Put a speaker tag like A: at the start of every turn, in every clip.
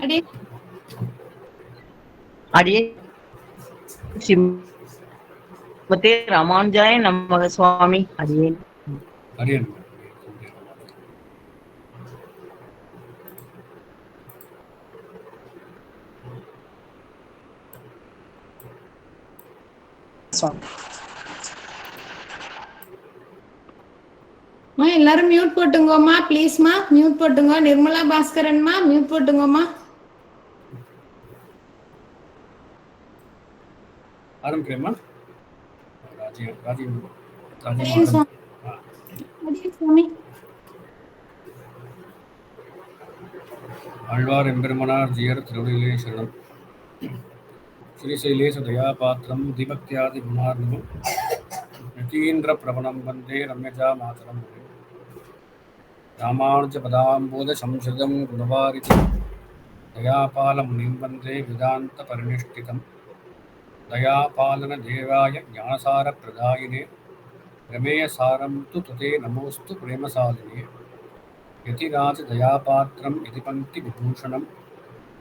A: அடியே
B: அடியே ஸ்ரீமதே ராமானுஜாய நமக சுவாமி. அடியே
C: அரியன்
A: எல்லாரும் மியூட் போட்டுங்கோமா ப்ளீஸ்மா. மியூட் போட்டுங்க. நிர்மலா பாஸ்கரன்மா மியூட் போட்டுங்கோமா.
C: ஆரம்பிக்கிறேம்மா.
A: அடியேன் சுவாமி.
C: ஆழ்வார் எம்பெருமனார் ஜியர் திருவடிகளே சரணம். ஸ்ரீசைலேச தயாபாத்திரம் தீபக்தியாதி குணார்ணவம் யதீந்திர பிரபணம் வந்தே ரம்யஜா மாதரம். ராமானுஜ பதாம்போத சம்ஸ்ருதம் குணவாரிதம் தயாபாலமுனிம் வந்தே வேதாந்த பரிநிஷ்டிதம். தயாபாலன தேவாய ஞானசார பிரதாயினே ரமேயசாரம் து துதே நமோஸ்து பிரேமசாலினே. யதிராஜ தயாபாத்திரம் யதி பங்கி விபூஷணம்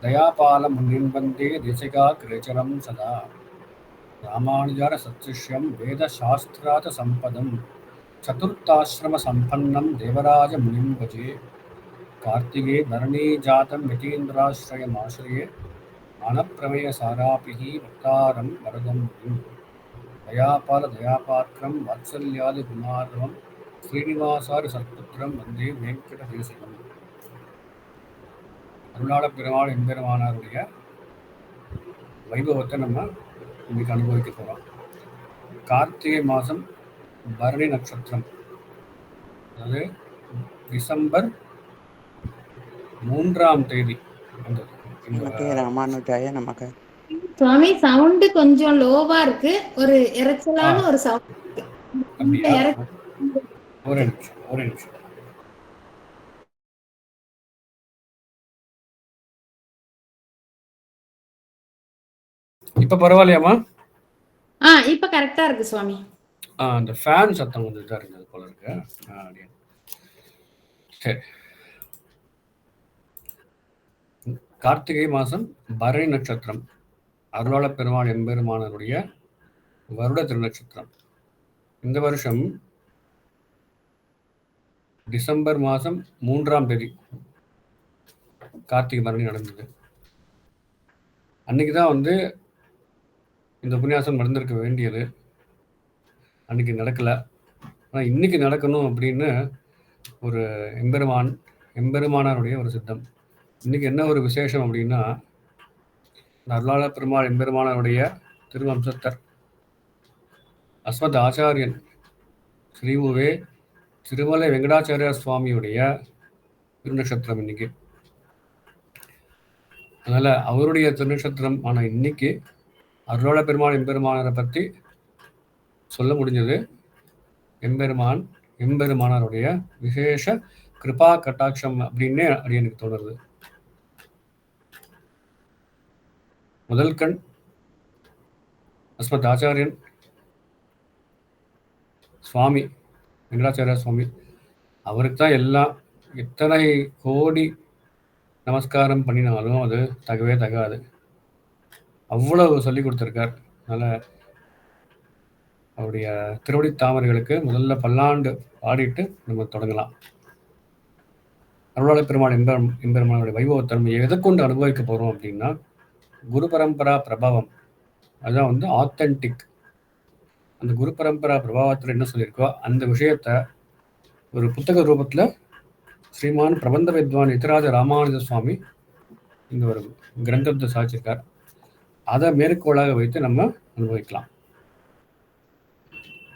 C: தயாபாலமுனிம் வந்தே தேசிகாக்ரேச்சரம் சதா. ராமானுஜார சத்சிஷ்யம் வேதசாஸ்திராத சம்பதம் சதுர்த்தாசிரம சம்பன்னம் தேவராஜ முனிம் பஜே. கார்த்திகே தரணீஜாதம் யதீந்திராஸ்ரயமாஸ்ரயே மானப்பிரமேய சாராபிஹி வக்தாரம் வரதம் முனிம். தயாபால தயாபாத்திரம் வாத்சல்யாதி குணார்ணவம் ஸ்ரீனிவாசாரி சத்புத்திரம் வந்தே வெங்கட தேசிகம். அருளாள பெருமாள் எம்பெருமானாருடைய வைபவத்தை நம்ம இன்னைக்கு அனுபவிக்க போகிறோம். கார்த்திகை மாதம் பரணி நட்சத்திரம், அதாவது டிசம்பர் 3ஆம் தேதி வந்தது.
D: ராமானுஜாய நமக.
A: சுவாமி சவுண்ட் கொஞ்சம் லோவா இருக்கு. ஒரு இறைச்சலான ஒரு சவுண்ட் இருக்கு.
C: அப்படியா? ஒரே நிமிஷம். இப்ப பரவாயில்லையாமா?
A: இப்ப கரெக்டா இருக்கு சுவாமி.
C: அந்த ஃபேன் சத்தம் கொஞ்சம் இதாக இருந்தது போல இருக்கு. சரி. கார்த்திகை மாதம் பரணி நட்சத்திரம் அருளாள பெருமாள் எம்பெருமானருடைய வருட திருநட்சத்திரம். இந்த வருஷம் டிசம்பர் மாதம் 3ஆம் தேதி கார்த்திகை பரணி நடந்தது. அன்னைக்கு தான் இந்த உபன்யாசம் நடந்திருக்க வேண்டியது. அன்னைக்கு நடக்கலை. ஆனால் இன்னைக்கு நடக்கணும் அப்படின்னு ஒரு எம்பெருமானாருடைய ஒரு சித்தம். இன்னைக்கு என்ன ஒரு விசேஷம் அப்படின்னா, அருளாள பெருமாள் எம்பெருமானாருடைய திருவம்சத்தர் அஸ்மத் ஆச்சாரியன் ஸ்ரீமுவே திருமலை வெங்கடாச்சாரிய சுவாமியுடைய திருநட்சத்திரம் இன்னைக்கு. அதனால அவருடைய திருநட்சத்திரம் ஆன இன்னைக்கு அருளாள பெருமாள் எம்பெருமானாரை பற்றி சொல்ல முடிஞ்சது. எம்பெருமானாருடைய விசேஷ கிருபா கட்டாட்சம் அப்படின்னே எனக்கு தோணுது. முதல் கண் அஸ்மத் ஆச்சாரியன் சுவாமி வெங்கடாச்சாரிய சுவாமி. அவருக்கு தான் எல்லாம். எத்தனை கோடி நமஸ்காரம் பண்ணினாலும் அது தகவே தகாது. அவ்வளவு சொல்லி கொடுத்துருக்கார். அதனால் அவருடைய திருவடி தாமரைகளுக்கு முதல்ல பல்லாண்டு பாடிட்டு நம்ம தொடங்கலாம். அருளாள பெருமாள் எம்பெருமானுடைய வைபவத்தை நம்ம எதை கொண்டு அனுபவிக்க போகிறோம் அப்படின்னா, குரு பரம்பரா பிரபாவம். அதுதான் ஆத்தென்டிக். அந்த குரு பரம்பரா பிரபாவத்தில் என்ன சொல்லியிருக்கோ அந்த விஷயத்த ஒரு புத்தக ரூபத்தில் ஸ்ரீமான் பிரபந்த வித்வான் யதிராஜ ராமானுஜ சுவாமி இந்த ஒரு கிரந்தத்தை சாதிச்சிருக்கார். அதை மேற்கோளாக வைத்து நம்ம அனுபவிக்கலாம்.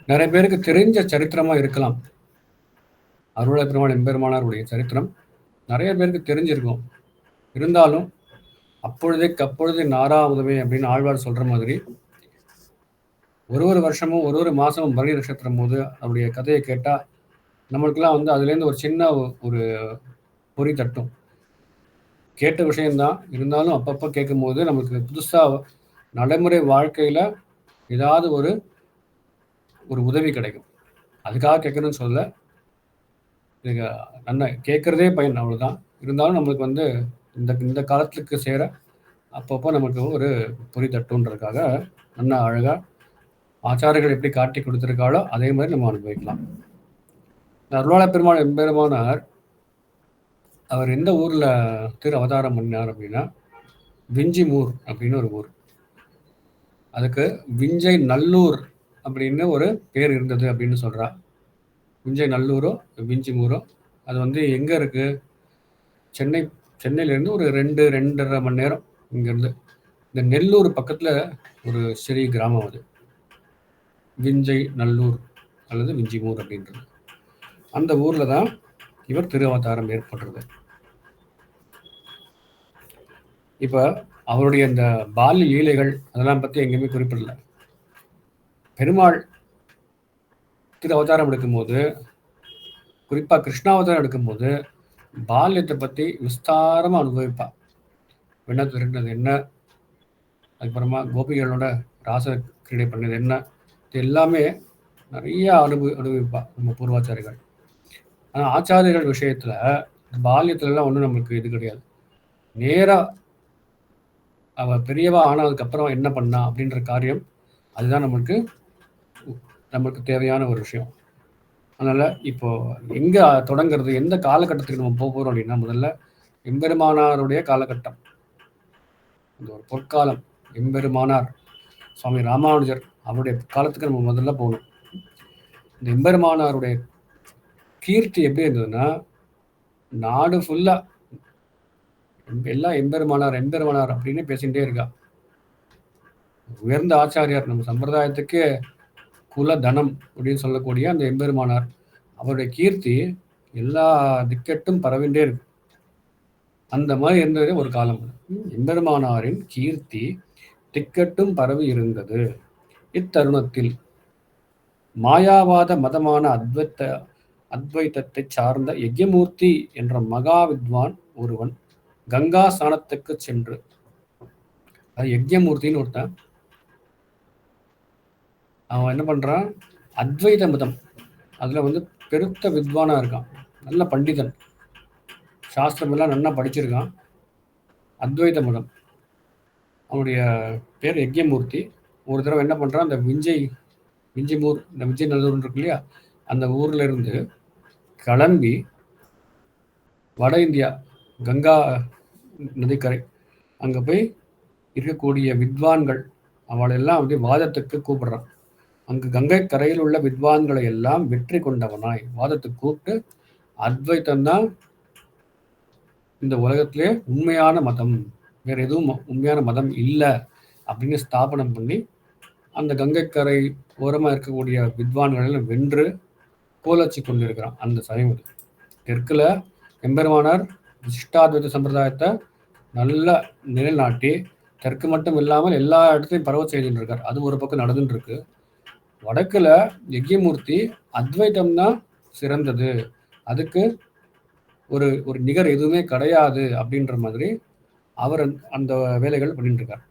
C: நிறைய பேருக்கு தெரிஞ்ச சரித்திரமா இருக்கலாம். அருளாள பெருமாள் எம்பெருமானாருடைய சரித்திரம் நிறைய பேருக்கு தெரிஞ்சிருக்கும். இருந்தாலும் அப்பொழுது நாராமுதமே அப்படின்னு ஆழ்வார் சொல்ற மாதிரி ஒரு வருஷமும் ஒரு மாசமும் பரணி நட்சத்திரம் போது அவருடைய கதையை கேட்டா நம்மளுக்கெல்லாம் அதுலேருந்து ஒரு சின்ன ஒரு பொறி தட்டும். கேட்ட விஷயம்தான், இருந்தாலும் அப்பப்போ கேட்கும் போது நமக்கு புதுசா நடைமுறை வாழ்க்கையில ஏதாவது ஒரு உதவி கிடைக்கும். அதுக்காக கேட்கணும்னு சொல்ல, நன்ன கேட்கறதே பயன், அவ்வளவுதான். இருந்தாலும் நம்மளுக்கு வந்து இந்த இந்த காலத்துக்கு சேர அப்பப்போ நமக்கு ஒரு பொறி தட்டுன்றதுக்காக நல்லா அழகாக ஆச்சாரியர்கள் எப்படி காட்டி கொடுத்துருக்காளோ அதே மாதிரி நம்ம அனுபவிக்கலாம். அருளாள பெருமாள் எம்பெருமானார் அவர் எந்த ஊரில் திரு அவதாரம் பண்ணார் அப்படின்னா விஞ்சிமூர் அப்படின்னு ஒரு ஊர். அதுக்கு விஞ்சை நல்லூர் அப்படின்னு ஒரு பேர் இருந்தது அப்படின்னு சொல்கிறா. விஞ்சை நல்லூரோ விஞ்சிமூரோ அது வந்து எங்கே இருக்குது? சென்னையிலேருந்து ஒரு 2-2.5 மணி நேரம் இங்கேருந்து. இந்த நெல்லூர் பக்கத்தில் ஒரு சிறிய கிராமம் அது விஞ்சை நல்லூர் அல்லது விஞ்சிமூர் அப்படின்றது. அந்த ஊரில் தான் இவர் திரு அவதாரம் ஏற்படுறது. இப்போ அவருடைய இந்த பால்ய லீலைகள் அதெல்லாம் பற்றி எங்கேயுமே குறிப்பிடல. பெருமாள் திரு அவதாரம் எடுக்கும்போது, குறிப்பாக கிருஷ்ணாவதாரம் எடுக்கும்போது பால்யத்தை பற்றி விஸ்தாரமாக அனுபவிப்பா. என்ன திருடினது என்ன, அதுக்கப்புறமா கோபிகளோட ராச கிரீடை பண்ணது என்ன, இது எல்லாமே நிறைய அனுபவிப்பா நம்ம பூர்வாச்சாரிகள். ஆனால் ஆச்சாரியர்கள் விஷயத்தில் பால்யத்துலலாம் ஒன்றும் நம்மளுக்கு இது கிடையாது. நேராக அவள் பெரியவா ஆனதுக்கப்புறம் என்ன பண்ணா அப்படின்ற காரியம் அதுதான் நம்மளுக்கு தேவையான ஒரு விஷயம். அதனால் இப்போது எங்கே தொடங்கிறது, எந்த காலகட்டத்துக்கு நம்ம போகிறோம் அப்படின்னா, முதல்ல எம்பெருமானாருடைய காலகட்டம், இந்த ஒரு பொற்காலம். எம்பெருமானார் சுவாமி ராமானுஜர் அவருடைய காலத்துக்கு நம்ம முதல்ல போகணும். இந்த எம்பெருமானாருடைய கீர்த்தி எப்படி இருந்ததுன்னா, நாடு ஃபுல்லாக எல்லாம் எம்பெருமானார் எம்பெருமானார் அப்படின்னு பேசிகிட்டே இருக்கா. உயர்ந்த ஆச்சாரியார், நம்ம சம்பிரதாயத்துக்கு குல தனம் அப்படின்னு சொல்லக்கூடிய அந்த எம்பெருமானார் அவருடைய கீர்த்தி எல்லா திக்கெட்டும் பரவிண்டே இருக்கு. அந்த மாதிரி இருந்ததே ஒரு காலம். எம்பெருமானாரின் கீர்த்தி திக்கெட்டும் பரவி இருந்தது. இத்தருணத்தில் மாயாவாத மதமான அத்வைத்தத்தை சார்ந்த யஜ்யமூர்த்தி என்ற மகா வித்வான் ஒருவன் கங்கா ஸ்நானத்துக்கு சென்று, அது யஜ்யமூர்த்தின்னு ஒருத்தன், அவன் என்ன பண்றான், அத்வைத மதம் அதுல வந்து பெருத்த வித்வானா இருக்கான், நல்ல பண்டிதன், சாஸ்திரம் எல்லாம் நல்லா படிச்சிருக்கான். அத்வைத மதம், அவனுடைய பேர் யஜ்யமூர்த்தி. ஒரு தடவை என்ன பண்றான், அந்த விஞ்சிமூர், இந்த விஜய் நல்லூர் இருக்கு இல்லையா, அந்த ஊர்ல இருந்து கிளம்பி வட இந்தியா கங்கா நதிக்கரை அங்கே போய் இருக்கக்கூடிய வித்வான்கள் அவளெல்லாம் வந்து வாதத்துக்கு கூப்பிடுறான். அங்கு கங்கை கரையில் உள்ள வித்வான்களை எல்லாம் வெற்றி கொண்டவனாய் வாதத்துக்கு கூப்பிட்டு, அத்வைத்தம்தான் இந்த உலகத்திலே உண்மையான மதம், வேற எதுவும் உண்மையான மதம் இல்லை அப்படின்னு ஸ்தாபனம் பண்ணி அந்த கங்கைக்கரை ஓரமாக இருக்கக்கூடிய வித்வான்களை வென்று கோலச்சி கொண்டிருக்கிறான். அந்த சமயம் தெற்குல எம்பெருமானார் விசிஷ்டாத்வைத சம்பிரதாயத்தை நல்லா நிலைநாட்டி தெற்கு மட்டும் இல்லாமல் எல்லா இடத்தையும் பரவ செய்துட்டு இருக்கார். அது ஒரு பக்கம் நடந்துட்டு இருக்கு. வடக்குல யஜ்யமூர்த்தி அத்வைத்தம் தான் சிறந்தது, அதுக்கு ஒரு ஒரு நிகர் எதுவுமே கிடையாது அப்படின்ற மாதிரி அவர் அந்த வேலைகள் பண்ணிட்டு இருக்கார்.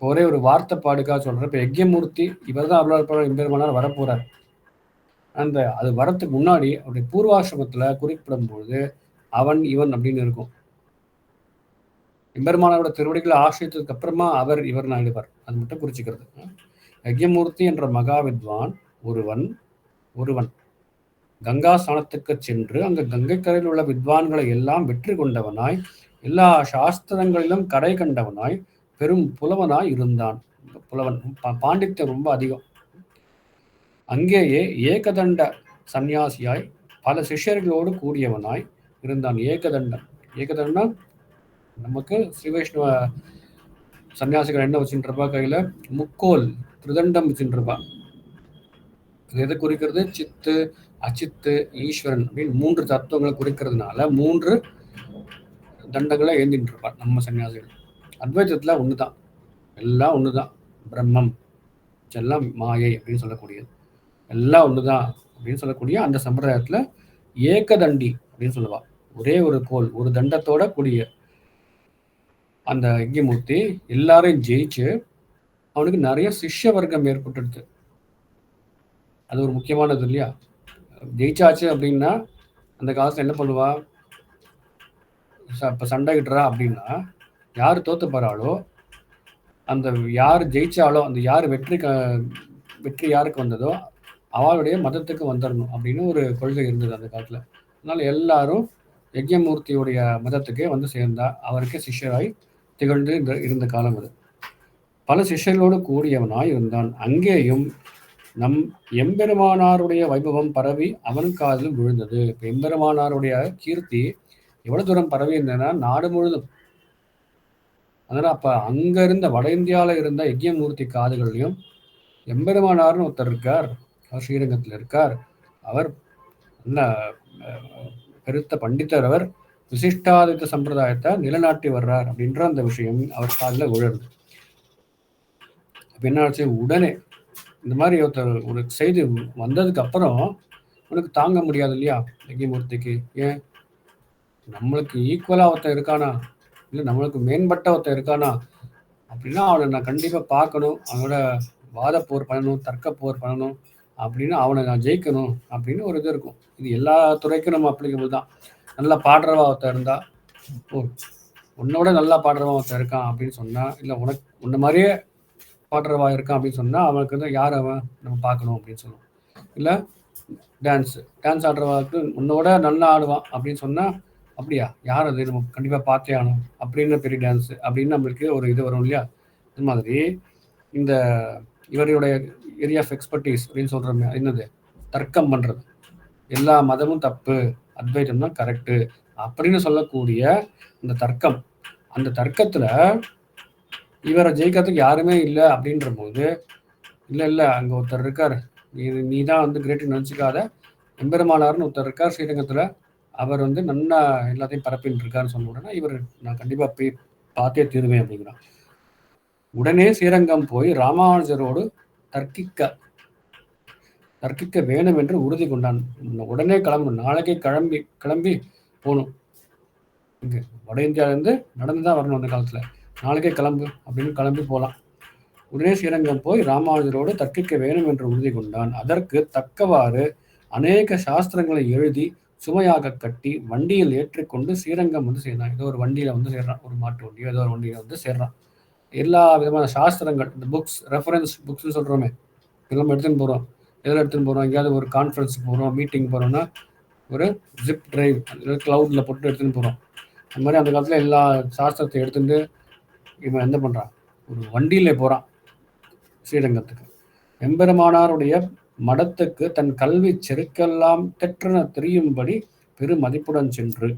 C: ஒரே ஒரு வார்த்தை பாடுக்காக சொல்றேன். இப்போ யஜ்யமூர்த்தி இவர் தான் அருளாளர் எம்பெருமானார் வரப்போறார். அது வரத்துக்கு முன்னாடி அவருடைய பூர்வாசிரமத்துல குறிப்பிடும் பொழுது அவன் இவன் அப்படின்னு இருக்கும். எம்பெருமானாரோட திருவடிகளை ஆசிரியத்துக்கு அப்புறமா அவர் இவர் நான் எழுப்பார், அது மட்டும் குறிச்சுக்கிறது. யஜ்யமூர்த்தி என்ற மகா வித்வான் ஒருவன் கங்கா ஸ்நானத்துக்கு சென்று அங்கு கங்கை கரையில் உள்ள வித்வான்களை எல்லாம் வெற்றி கொண்டவனாய் எல்லா சாஸ்திரங்களிலும் கடை கண்டவனாய் பெரும் புலவனாய் இருந்தான். புலவன் பாண்டித்யம் ரொம்ப அதிகம். அங்கேயே ஏகதண்ட சந்நியாசியாய் பல சிஷ்யர்களோடு கூடியவனாய் இருந்தான். ஏகதண்டம் நமக்கு ஸ்ரீ வைஷ்ணவ சன்னியாசிகள் என்ன வச்சுருப்பா, கையில முக்கோல் திருதண்டம் வச்சுருப்பா. எதை குறிக்கிறது, சித்து அச்சித்து ஈஸ்வரன் அப்படின்னு 3 தத்துவங்களை குறிக்கிறதுனால 3 தண்டங்களை ஏந்திட்டு இருப்பார் நம்ம சன்னியாசிகள். அத்வைத்தத்துல ஒண்ணுதான், எல்லாம் ஒண்ணுதான், பிரம்மம் எல்லாம் மாயை அப்படின்னு சொல்லக்கூடியது எல்லாம் ஒண்ணுதான் அப்படின்னு சொல்லக்கூடிய அந்த சம்பிரதாயத்துல ஏகதண்டி அப்படின்னு சொல்லுவா. ஒரே ஒரு கோல், ஒரு தண்டத்தோட கூடிய அந்த யஜ்யமூர்த்தி எல்லாரையும் ஜெயிச்சு அவனுக்கு நிறைய சிஷ்ய வர்க்கம் ஏற்பட்டுடுது. அது ஒரு முக்கியமானது இல்லையா. ஜெயிச்சாச்சு அப்படின்னா அந்த காலத்துல என்ன பண்ணுவா, இப்போ சண்டையிடுறா அப்படின்னா யார் தோத்து போறாளோ, அந்த யார் ஜெயிச்சாலோ, அந்த யார் வெற்றி யாருக்கு வந்ததோ அவளுடைய மதத்துக்கு வந்துடணும் அப்படின்னு ஒரு கொள்கை இருந்தது அந்த காலத்துல. அதனால எல்லாரும் யஜ்ஞமூர்த்தியுடைய மதத்துக்கே வந்து சேர்ந்தா, அவருக்கே சிஷ்யராய் திகழ்ந்து இருந்த காலம் அது. பல சிஷ்யர்களோடு கூடியவனாய் இருந்தான். அங்கேயும் நம் எம்பெருமானாருடைய வைபவம் பரவி அவன் காதில் விழுந்தது. இப்போ எம்பெருமானாருடைய கீர்த்தி எவ்வளவு தூரம் பரவி இருந்ததுன்னா நாடு முழுதும். அதனால அப்ப அங்க இருந்த வட இந்தியாவில இருந்த யஜ்ஞமூர்த்தி காதுகள்லையும் எம்பெருமானார்னு ஒருத்தர் இருக்கார், அவர் ஸ்ரீரங்கத்தில் இருக்கார், அவர் நல்ல பெருத்த பண்டிதர், அவர் விசிஷ்டாதித்த சம்பிரதாயத்தை நிலநாட்டி வர்றார் அப்படின்ற அந்த விஷயம் அவர் காதில் விழுது. அப்ப என்ன ஆச்சு, உடனே இந்த மாதிரி ஒருத்தர் ஒரு செய்தி வந்ததுக்கு அப்புறம் உனக்கு தாங்க முடியாது இல்லையா யஜ்ஞமூர்த்திக்கு. ஏன், நம்மளுக்கு ஈக்குவலா ஒருத்தர் இருக்கானா, இல்லை நம்மளுக்கு மேம்பட்ட ஒருத்தர் இருக்கானா அப்படின்னா அவனை நான் கண்டிப்பா பார்க்கணும், அவனோட வாத போர் பண்ணணும், தர்க்க போர் பண்ணணும், அப்படின்னு அவனை நான் ஜெயிக்கணும் அப்படின்னு ஒரு இது இருக்கும். இது எல்லா துறைக்கும் நம்ம அப்ளிகபிள் தான். நல்லா பாடுறவா ஒருத்தர் இருந்தா, ஓ உன்னோட நல்லா பாடுறவா ஒருத்தர் இருக்கான் அப்படின்னு சொன்னா, இல்லை உன்ன மாதிரியே பாடுறவா இருக்கான் அப்படின்னு சொன்னா அவனுக்கு வந்து யார் அவன் நம்ம பார்க்கணும் அப்படின்னு சொல்லுவோம். இல்லை டான்ஸ் ஆடுறவாக்கு உன்னோட நல்லா ஆடுவான் அப்படின்னு சொன்னா, அப்படியா யார் அது, நம்ம கண்டிப்பா பார்த்தே ஆகணும் அப்படின்னு பெரிய டான்ஸ் அப்படின்னு நம்மளுக்கு ஒரு இது வரும் இல்லையா. இது மாதிரி இந்த இவருடைய ஏரியா ஆஃப் எக்ஸ்பர்டீஸ் அப்படின்னு சொல்றோமே, என்னது தர்க்கம் பண்றது, எல்லா மதமும் தப்பு, அத்வைதம் தான் கரெக்டு அப்படின்னு சொல்லக்கூடிய அந்த தர்க்கம், அந்த தர்க்கத்துல இவரை ஜெயிக்கிறதுக்கு யாருமே இல்லை அப்படின்ற போது, இல்லை அங்க ஒருத்தர் இருக்கார், நீ தான் வந்து கிரேட் நினைச்சுக்காத, எம்பெருமானார்னு ஒருத்தர் இருக்கார் ஸ்ரீரங்கத்துல, அவர் வந்து நல்லா எல்லாத்தையும் பரப்பின்னு இருக்காருன்னு சொன்ன உடனே இவர் நான் கண்டிப்பா போய் பார்த்தே தீருவேன் அப்படிங்கிறான். உடனே ஸ்ரீரங்கம் போய் ராமானுஜரோடு தர்க்கிக்க வேணும் என்று உறுதி கொண்டான். உடனே கிளம்பணும், நாளைக்கே கிளம்பி போகணும். இங்க வட இந்தியாவிலேருந்து நடந்துதான் வரணும் அந்த காலத்துல, நாளைக்கே கிளம்பு அப்படின்னு கிளம்பி போகலாம். உடனே ஸ்ரீரங்கம் போய் ராமானுஜரோடு தர்க்கிக்க வேணும் என்று உறுதி கொண்டான். அதற்கு தக்கவாறு அநேக சாஸ்திரங்களை எழுதி சுமையாக கட்டி வண்டியில் ஏற்றிக்கொண்டு ஸ்ரீரங்கம் வந்து சேர்றான். ஏதோ ஒரு வண்டியில வந்து சேர்றான், ஒரு மாட்டு வண்டியோ ஏதோ ஒரு வண்டியில வந்து சேர்றான். எல்லா விதமான சாஸ்திரங்கள், இந்த புக்ஸ், ரெஃபரன்ஸ் புக்ஸ்ன்னு சொல்றோமே, இதெல்லாம் எடுத்துன்னு போறோம். எதில் எடுத்துன்னு போறோம், எங்கேயாவது ஒரு கான்ஃபரன்ஸுக்கு போறோம், மீட்டிங் போறோம்னா ஒரு ஜிப் டிரைவ் கிளவுட்ல போட்டு எடுத்துன்னு போறோம். அந்த மாதிரி அந்த காலத்துல எல்லா சாஸ்திரத்தை எடுத்துட்டு இவன் என்ன பண்றான், ஒரு வண்டியில போறான் ஸ்ரீரங்கத்துக்கு. எம்பெருமானாருடைய மடத்துக்கு தன் கல்வி செருக்கெல்லாம் தெற்றென தெரியும்படி பெரு மதிப்புடன் சென்று,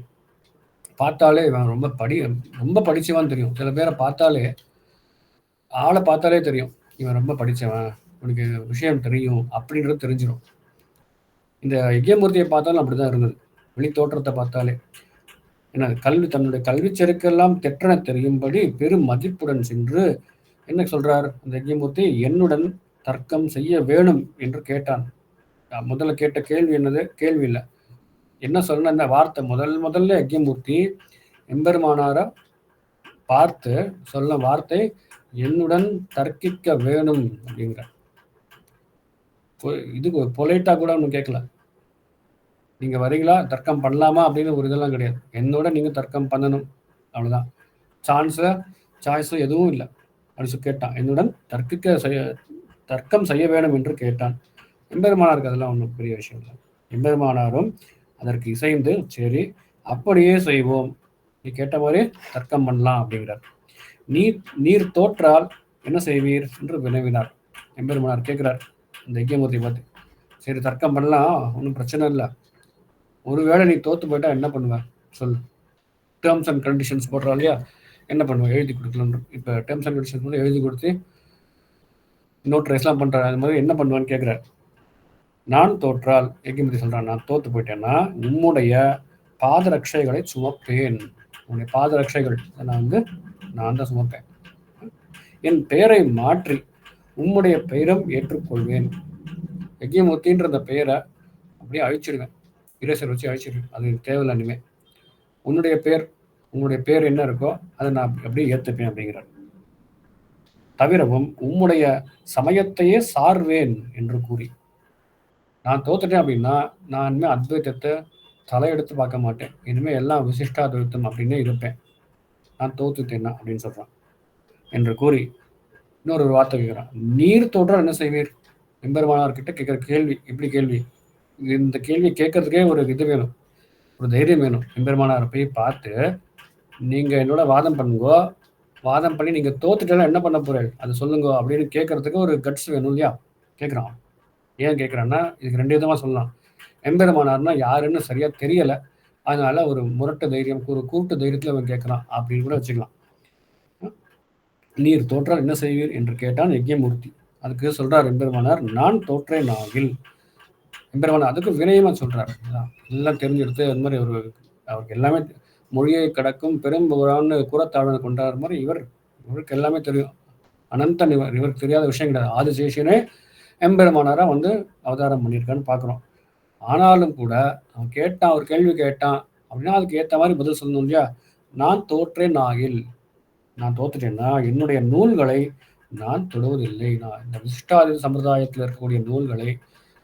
C: பார்த்தாலே இவன் ரொம்ப படிச்சவன் தெரியும். சில பேரை பார்த்தாலே, ஆளை பார்த்தாலே தெரியும் இவன் ரொம்ப படிச்சவன், உனக்கு விஷயம் தெரியும் அப்படின்றது தெரிஞ்சிடும். இந்த யஜ்ஞமூர்த்தியை பார்த்தாலும் அப்படிதான் இருந்தது, வெளி தோற்றத்தை பார்த்தாலே. என்ன தன்னுடைய கல்வி செருக்கெல்லாம் தெற்றென தெரியும்படி பெரும் மதிப்புடன் சென்று என்ன சொல்றார் அந்த யஜ்ஞமூர்த்தி, என்னுடன் தர்க்கம் செய்ய வேணும் என்று கேட்டான். முதல்ல கேட்ட கேள்வி என்னது, கேள்வி இல்லை, என்ன சொன்ன இந்த வார்த்தை, முதல்ல யஜ்ஞமூர்த்தி எம்பெருமானாரை பார்த்து சொல்ல வார்த்தை என்னுடன் தர்க்கிக்க வேணும் அப்படிங்கிற. இது பொலைட்டா கூட ஒன்றும் கேட்கல, நீங்க வரீங்களா தர்க்கம் பண்ணலாமா அப்படின்னு ஒரு இதெல்லாம் கிடையாது, என்னோட நீங்க தர்க்கம் பண்ணணும் அவ்வளவுதான், சாய்ஸும் எதுவும் இல்லை அப்படின்னு கேட்டான். என்னுடன் தர்க்கம் செய்ய வேணும் என்று கேட்டான். எம்பெருமானாருக்கு அதெல்லாம் ஒன்றும் பெரிய விஷயம் இல்லை. எம்பெருமானாரும் அதற்கு இசைந்து சரி அப்படியே செய்வோம், நீ கேட்ட மாதிரி தர்க்கம் பண்ணலாம் அப்படிங்கிறார். நீர் தோற்றால் என்ன செய்வீர் என்று வினவினார். எம்பெருமானார் கேட்கிறார் இந்த யஜ்ஞமூர்த்தி பார்த்து, சரி தர்க்கம் பண்ணலாம், ஒன்றும் பிரச்சனை இல்லை, ஒருவேளை நீ தோத்து போயிட்டா என்ன பண்ணுவேன் சொல்லு, டேர்ம்ஸ் அண்ட் கண்டிஷன்ஸ் போடுறா இல்லையா, என்ன பண்ணுவேன், எழுதி கொடுக்கலாம். இப்போ டேர்ம்ஸ் அண்ட் கண்டிஷன்ஸ் வந்து எழுதி கொடுத்து நோட்ரைஸ்லாம் பண்றாரு, அது மாதிரி என்ன பண்ணுவேன்னு கேட்குறாரு. நான் தோற்றால், யஜ்ஞமூர்த்தி சொல்றான், நான் தோத்து போயிட்டேன்னா உம்முடைய பாதரட்சைகளை சுமப்பேன், உன்னுடைய பாதரட்சைகள் நான் தான் சுமப்பேன், என் பெயரை மாற்றி உம்முடைய பெயரும் ஏற்றுக்கொள்வேன். யஜ்ஞமூர்த்தின்ற அந்த பெயரை அப்படியே அழிச்சிடுவேன், இரேசர் வச்சு அழிச்சிடுவேன், அது தேவையில்லை இனிமே. உன்னுடைய பேர் என்ன இருக்கோ அதை நான் அப்படியே ஏற்றுப்பேன் அப்படிங்கிறார். தவிரவும் உம்முடைய சமயத்தையே சார்வேன் என்று கூறி, நான் தோத்துட்டேன் அப்படின்னா நான் இனிமேல் அத்வைத்தத்தை தலையெடுத்து பார்க்க மாட்டேன், இனிமே எல்லாம் விசிஷ்டாத்வைத்தம் அப்படின்னு இருப்பேன், நான் தோத்துட்டேன்னா அப்படின்னு சொல்றான் என்று கூறி இன்னொரு வார்த்தை கேட்கிறான். நீர் தோற்றால் என்ன செய்வீர்? எம்பெருமானார்கிட்ட கேட்கிற கேள்வி இப்படி கேள்வி. இந்த கேள்வி கேட்கறதுக்கே ஒரு இது வேணும், ஒரு தைரியம் வேணும். எம்பெருமானாரை போய் பார்த்து நீங்க என்னோட வாதம் பண்ணுங்கோ, வாதம் பண்ணி நீங்க தோத்துட்டா என்ன பண்ண போறேன் அது சொல்லுங்க அப்படின்னு கேட்கறதுக்கு ஒரு கட்ஸ் வேணும் இல்லையா? கேட்குறான். ஏன் கேட்குறான்னா இதுக்கு 2 விதமா சொல்லலாம். எம்பெருமானார்னா யாருன்னு சரியா தெரியல, அதனால ஒரு முரட்டு தைரியம், ஒரு கூட்டு தைரியத்துல அவன் கேட்கறான் அப்படின்னு கூட வச்சுக்கலாம். நீர் தோற்றால் என்ன செய்வீர் என்று கேட்டான் யஜ்ஞமூர்த்தி. அதுக்கு சொல்றார் எம்பெருமானார், நான் தோற்றேன் ஆகில். எம்பெருமானார் அதுக்கு வினயமா சொல்றாரு, எல்லாம் தெரிஞ்செடுத்து அந்த மாதிரி அவருக்கு எல்லாமே மொழியை கடக்கும் பெரும்புறான்னு கூறத்தாழ்வு கொண்டாடுற மாதிரி இவருக்கு எல்லாமே தெரியும். அனந்த இவருக்கு தெரியாத விஷயம் கிடையாது. ஆதிசேஷனே எம்பெருமானாரா அவதாரம் பண்ணியிருக்கான்னு பார்க்குறோம். ஆனாலும் கூட அவன் கேட்டான், ஒரு கேள்வி கேட்டான் அப்படின்னா அதுக்கு ஏற்ற மாதிரி பதில் சொல்லணும் இல்லையா? நான் தோற்றேன் ஆகில், நான் தோத்துட்டேன்னா என்னுடைய நூல்களை நான் தொடுவதில்லை, நான் இந்த விசிஷ்டாதி சம்பிரதாயத்தில் இருக்கக்கூடிய நூல்களை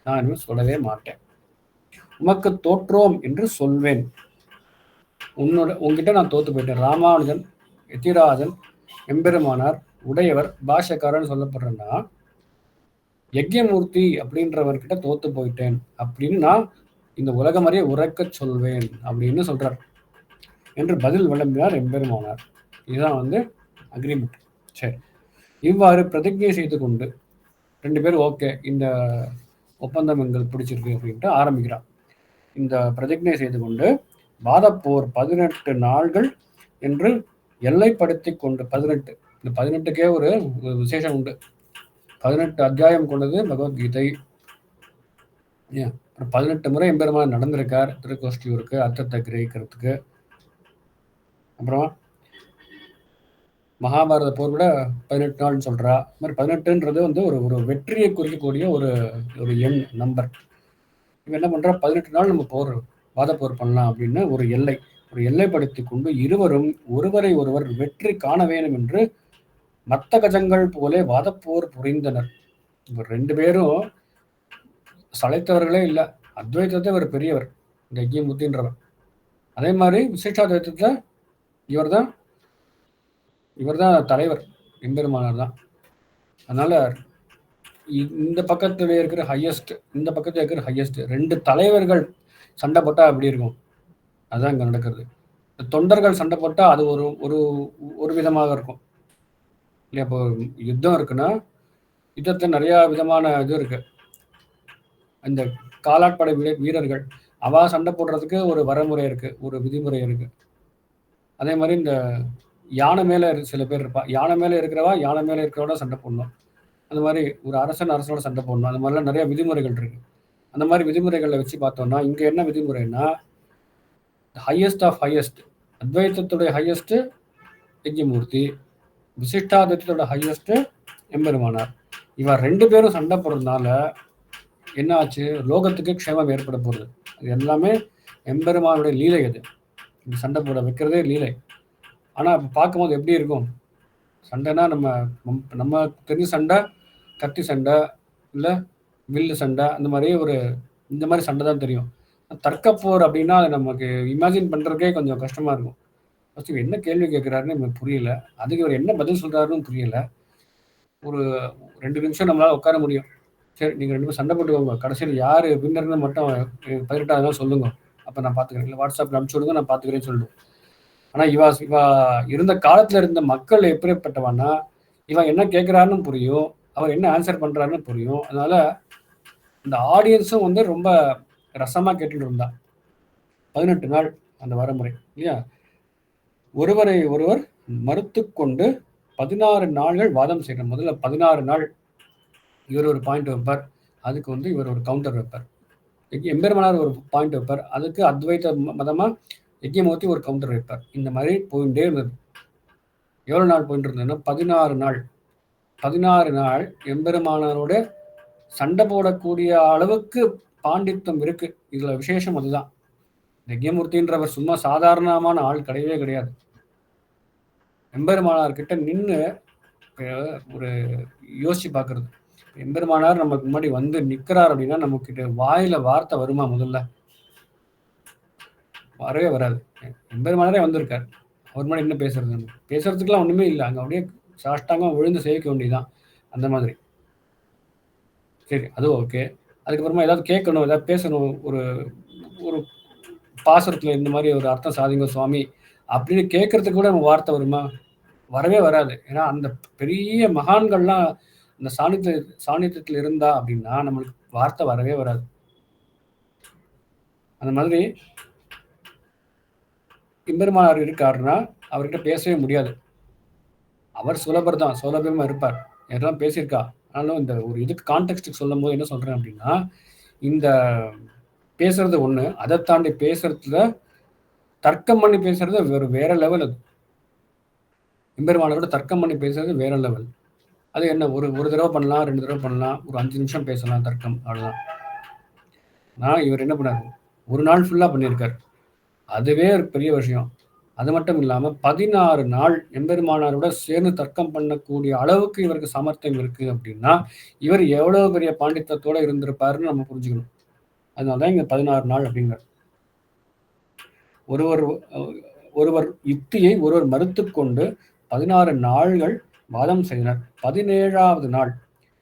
C: நான் இன்னும் சொல்லவே மாட்டேன். உமக்கு தோற்றோம் என்று சொல்வேன், உங்ககிட்ட நான் தோத்து போயிட்டேன். ராமானுஜன், எத்திராஜன், எம்பெருமானார், உடையவர், பாஷக்காரன் சொல்லப்படுறேன்னா யஜ்ஞமூர்த்தி அப்படின்றவர்கிட்ட தோத்து போயிட்டேன் அப்படின்னு நான் இந்த உலகம் அறிய உரைக்க சொல்வேன் அப்படின்னு சொல்றார் என்று பதில் விளம்பினார் எம்பெருமானார். இதுதான் அக்ரிமெண்ட். சரி, இவ்வாறு பிரதிஜை செய்து கொண்டு 2 பேரும் ஓகே, இந்த ஒப்பந்தம் எங்களுக்கு பிடிச்சிருக்கு அப்படின்ட்டு ஆரம்பிக்கிறார். இந்த பிரதிஜை செய்து கொண்டு வாதப்போர் 18 நாள்கள் என்று எல்லைப்படுத்தி கொண்டு 18, இந்த 18க்கே ஒரு விசேஷம் உண்டு. 18 அத்தியாயம் கொண்டது பகவத்கீதை. 18 முறை எம்பெருமான் நடந்திருக்கார் திருக்கோஷ்டியூருக்கு அர்த்தத்தை கிரகிக்கிறதுக்கு. அப்புறம் மகாபாரத போர் கூட 18 நாள்னு சொல்றா. இந்த மாதிரி 18ன்றது ஒரு வெற்றியை குறிக்கக்கூடிய ஒரு எண் நம்பர். இவன் என்ன பண்றா, 18 நாள் நம்ம வாதப்போர் பண்ணலாம் அப்படின்னு ஒரு எல்லைப்படுத்தி கொண்டு இருவரும் ஒருவரை ஒருவர் வெற்றி காண வேண்டும் என்று மத்த கஜங்கள் போலே வாதப்போர் புரிந்தனர். இவர் 2 பேரும் சளைத்தவர்களே இல்லை. அத்வைத்தத்தை ஒரு பெரியவர் இந்த யஜ்ஞமூர்த்தின்றவர். அதே மாதிரி விசிஷ்டாத்வைத்தத்தை இவர் தான் தலைவர், எம்பெருமானார் தான். அதனால இந்த பக்கத்துல இருக்கிற ஹையஸ்ட், இந்த பக்கத்துல இருக்கிற ஹையஸ்ட் 2 தலைவர்கள் சண்டை போட்டா அப்படி இருக்கும். அதுதான் இங்க நடக்கிறது. தொண்டர்கள் சண்டை போட்டா அது ஒரு விதமாக இருக்கும் இல்லையா? இப்போ யுத்தம் இருக்குன்னா யுத்தத்துல நிறைய விதமான இது இருக்கு. இந்த காலாட்படை வீரர்கள் அவா சண்டை போடுறதுக்கு ஒரு வரமுறை இருக்கு, ஒரு விதிமுறை இருக்கு. அதே மாதிரி இந்த யானை மேல சில பேர் இருப்பா, யானை மேல இருக்கிறவட சண்டை போடணும். அந்த மாதிரி ஒரு அரசனோட சண்டை போடணும். அந்த மாதிரிலாம் நிறைய விதிமுறைகள் இருக்கு. அந்த மாதிரி விதிமுறைகளை வச்சு பார்த்தோம்னா இங்க என்ன விதிமுறைன்னா, ஹையஸ்ட் ஆஃப் ஹையஸ்ட், அத்வைத்தத்துடைய ஹையஸ்ட் யஜ்ஞமூர்த்தி, விசிஷ்டாத்வைத்தோட ஹையஸ்ட் எம்பெருமானார். இவ 2 பேரும் சண்டை போடுறதுனால என்ன ஆச்சு, லோகத்துக்கு க்ஷேமம் ஏற்பட போகுது. அது எல்லாமே எம்பெருமானுடைய லீலை. அது சண்டை போட வைக்கிறதே லீலை. ஆனா பார்க்கும்போது எப்படி இருக்கும், சண்டைனா நம்ம தெரிஞ்ச சண்டை கத்தி சண்டை இல்லை வில்லு சண்டை, அந்த மாதிரி இந்த மாதிரி சண்டை தான் தெரியும். தர்க்கப்போர் அப்படின்னா அது நமக்கு இமேஜின் பண்றதுக்கே கொஞ்சம் கஷ்டமா இருக்கும். ஃபர்ஸ்ட் என்ன கேள்வி கேட்கிறாருன்னு நமக்கு புரியல, அதுக்கு இவர் என்ன பதில் சொல்றாருன்னு புரியல. ஒரு 2 நிமிஷம் நம்மளால உட்கார முடியும். சரி, நீங்க 2 பேரும் சண்டை போட்டுக்கோங்க, கடைசியில் யாரு வின்னர்னு மட்டும் 18ஆவது சொல்லுங்க, அப்ப நான் பாத்துக்கிறேன், இல்லை வாட்ஸ்அப்ல அனுப்பிச்சு விடுங்க, நான் பாத்துக்கிறேன்னு சொல்லுவோம். ஆனா இவா இருந்த காலத்துல இருந்த மக்கள் எப்படிப்பட்டவான்னா, இவன் என்ன கேட்கிறாருன்னு புரியும், அவர் என்ன ஆன்சர் பண்றாருன்னு புரியும். அதனால இந்த ஆடியன்ஸும் ரொம்ப ரசமா கேட்டுட்டு இருந்தா. 18 நாள் அந்த வரமுறை இல்லையா? ஒருவரை ஒருவர் மறுத்து கொண்டு 16 நாள்கள் வாதம் செய்யணும். முதல்ல 16 நாள் இவர் ஒரு பாயிண்ட் வைப்பார், அதுக்கு இவர் ஒரு கவுண்டர் வைப்பார். எம்பெருமானார் ஒரு பாயிண்ட் வைப்பார், அதுக்கு அத்வைத மதமா யஜ்ஞமூர்த்தி ஒரு கவுண்டர் வைப்பார். இந்த மாதிரி போயிட்டே இருந்தது. எவ்வளவு நாள் போயிட்டு இருந்ததுன்னா 16 நாள். 16 நாள் எம்பெருமானாரோட சண்டை போடக்கூடிய அளவுக்கு பாண்டித்தம் இருக்கு. இதுல விசேஷம் அதுதான். யஜ்ஞமூர்த்தின்றவர் சும்மா சாதாரணமான ஆள் கிடையவே கிடையாது. எம்பெருமானார் கிட்ட நின்று ஒரு யோசிச்சு பார்க்கறது, எம்பெருமானார் நமக்கு முன்னாடி நிக்கிறார் அப்படின்னா நமக்கு வாயில வார்த்தை வருமா? முதல்ல வரவே வராது. எம்பெருமானாரே வந்திருக்கார், அவர் முன்னாடி என்ன பேசுறது? பேசுறதுக்குலாம் ஒண்ணுமே இல்லை, அங்க அப்படியே சாஷ்டாங்கம் விழுந்து சேவிக்க வேண்டியதுதான். அந்த மாதிரி. சரி, அது ஓகே. அதுக்கப்புறமா ஏதாவது கேட்கணும், ஏதாவது பேசணும், ஒரு ஒரு பாசுரத்துல இந்த மாதிரி ஒரு அர்த்தம் சாதிங்க சுவாமி அப்படின்னு கேட்கறதுக்கு கூட நம்ம வார்த்தை வருமா? வரவே வராது. ஏன்னா அந்த பெரிய மகான்கள்லாம் அந்த சாநித்தியத்தில் இருந்தா அப்படின்னா நம்மளுக்கு வார்த்தை வரவே வராது. அந்த மாதிரி எம்பெருமானார் இருக்காருன்னா அவர்கிட்ட பேசவே முடியாது. அவர் சுலபர் தான், சுலபமா இருப்பார், எல்லாம் பேசியிருக்கா. ஆனாலும் இந்த ஒரு இதுக்கு கான்டெக்ட்டுக்கு சொல்லும் போது என்ன சொல்றேன் அப்படின்னா, இந்த பேசுறது ஒண்ணு, அதை தாண்டி பேசுறதுல தர்க்கம் பண்ணி பேசுறது வேற லெவல். அது எம்பெருமானோட தர்க்கம் பண்ணி பேசுறது வேற லெவல். அது என்ன, ஒரு தடவை பண்ணலாம், 2 தடவை பண்ணலாம், ஒரு 5 நிமிஷம் பேசலாம் தர்க்கம், அவ்வளவுதான். நான் இவர் என்ன பண்ணாரு, ஒரு நாள் ஃபுல்லா பண்ணியிருக்காரு. அதுவே ஒரு பெரிய விஷயம். அது மட்டும் இல்லாம 16 நாள் எம்பெருமானாரோட சேர்ந்து தர்க்கம் பண்ணக்கூடிய அளவுக்கு இவருக்கு சாமர்த்தியம் இருக்கு அப்படின்னா இவர் எவ்வளவு பெரிய பாண்டித்தத்தோட இருந்திருப்பாருன்னு நம்ம புரிஞ்சுக்கணும். அதனாலதான் இங்க 16 நாள் அப்படிங்கிறார். ஒருவர் யுக்தியை ஒருவர் மறுத்து கொண்டு 16 நாள்கள் வாதம் செய்தனர். 17வது நாள்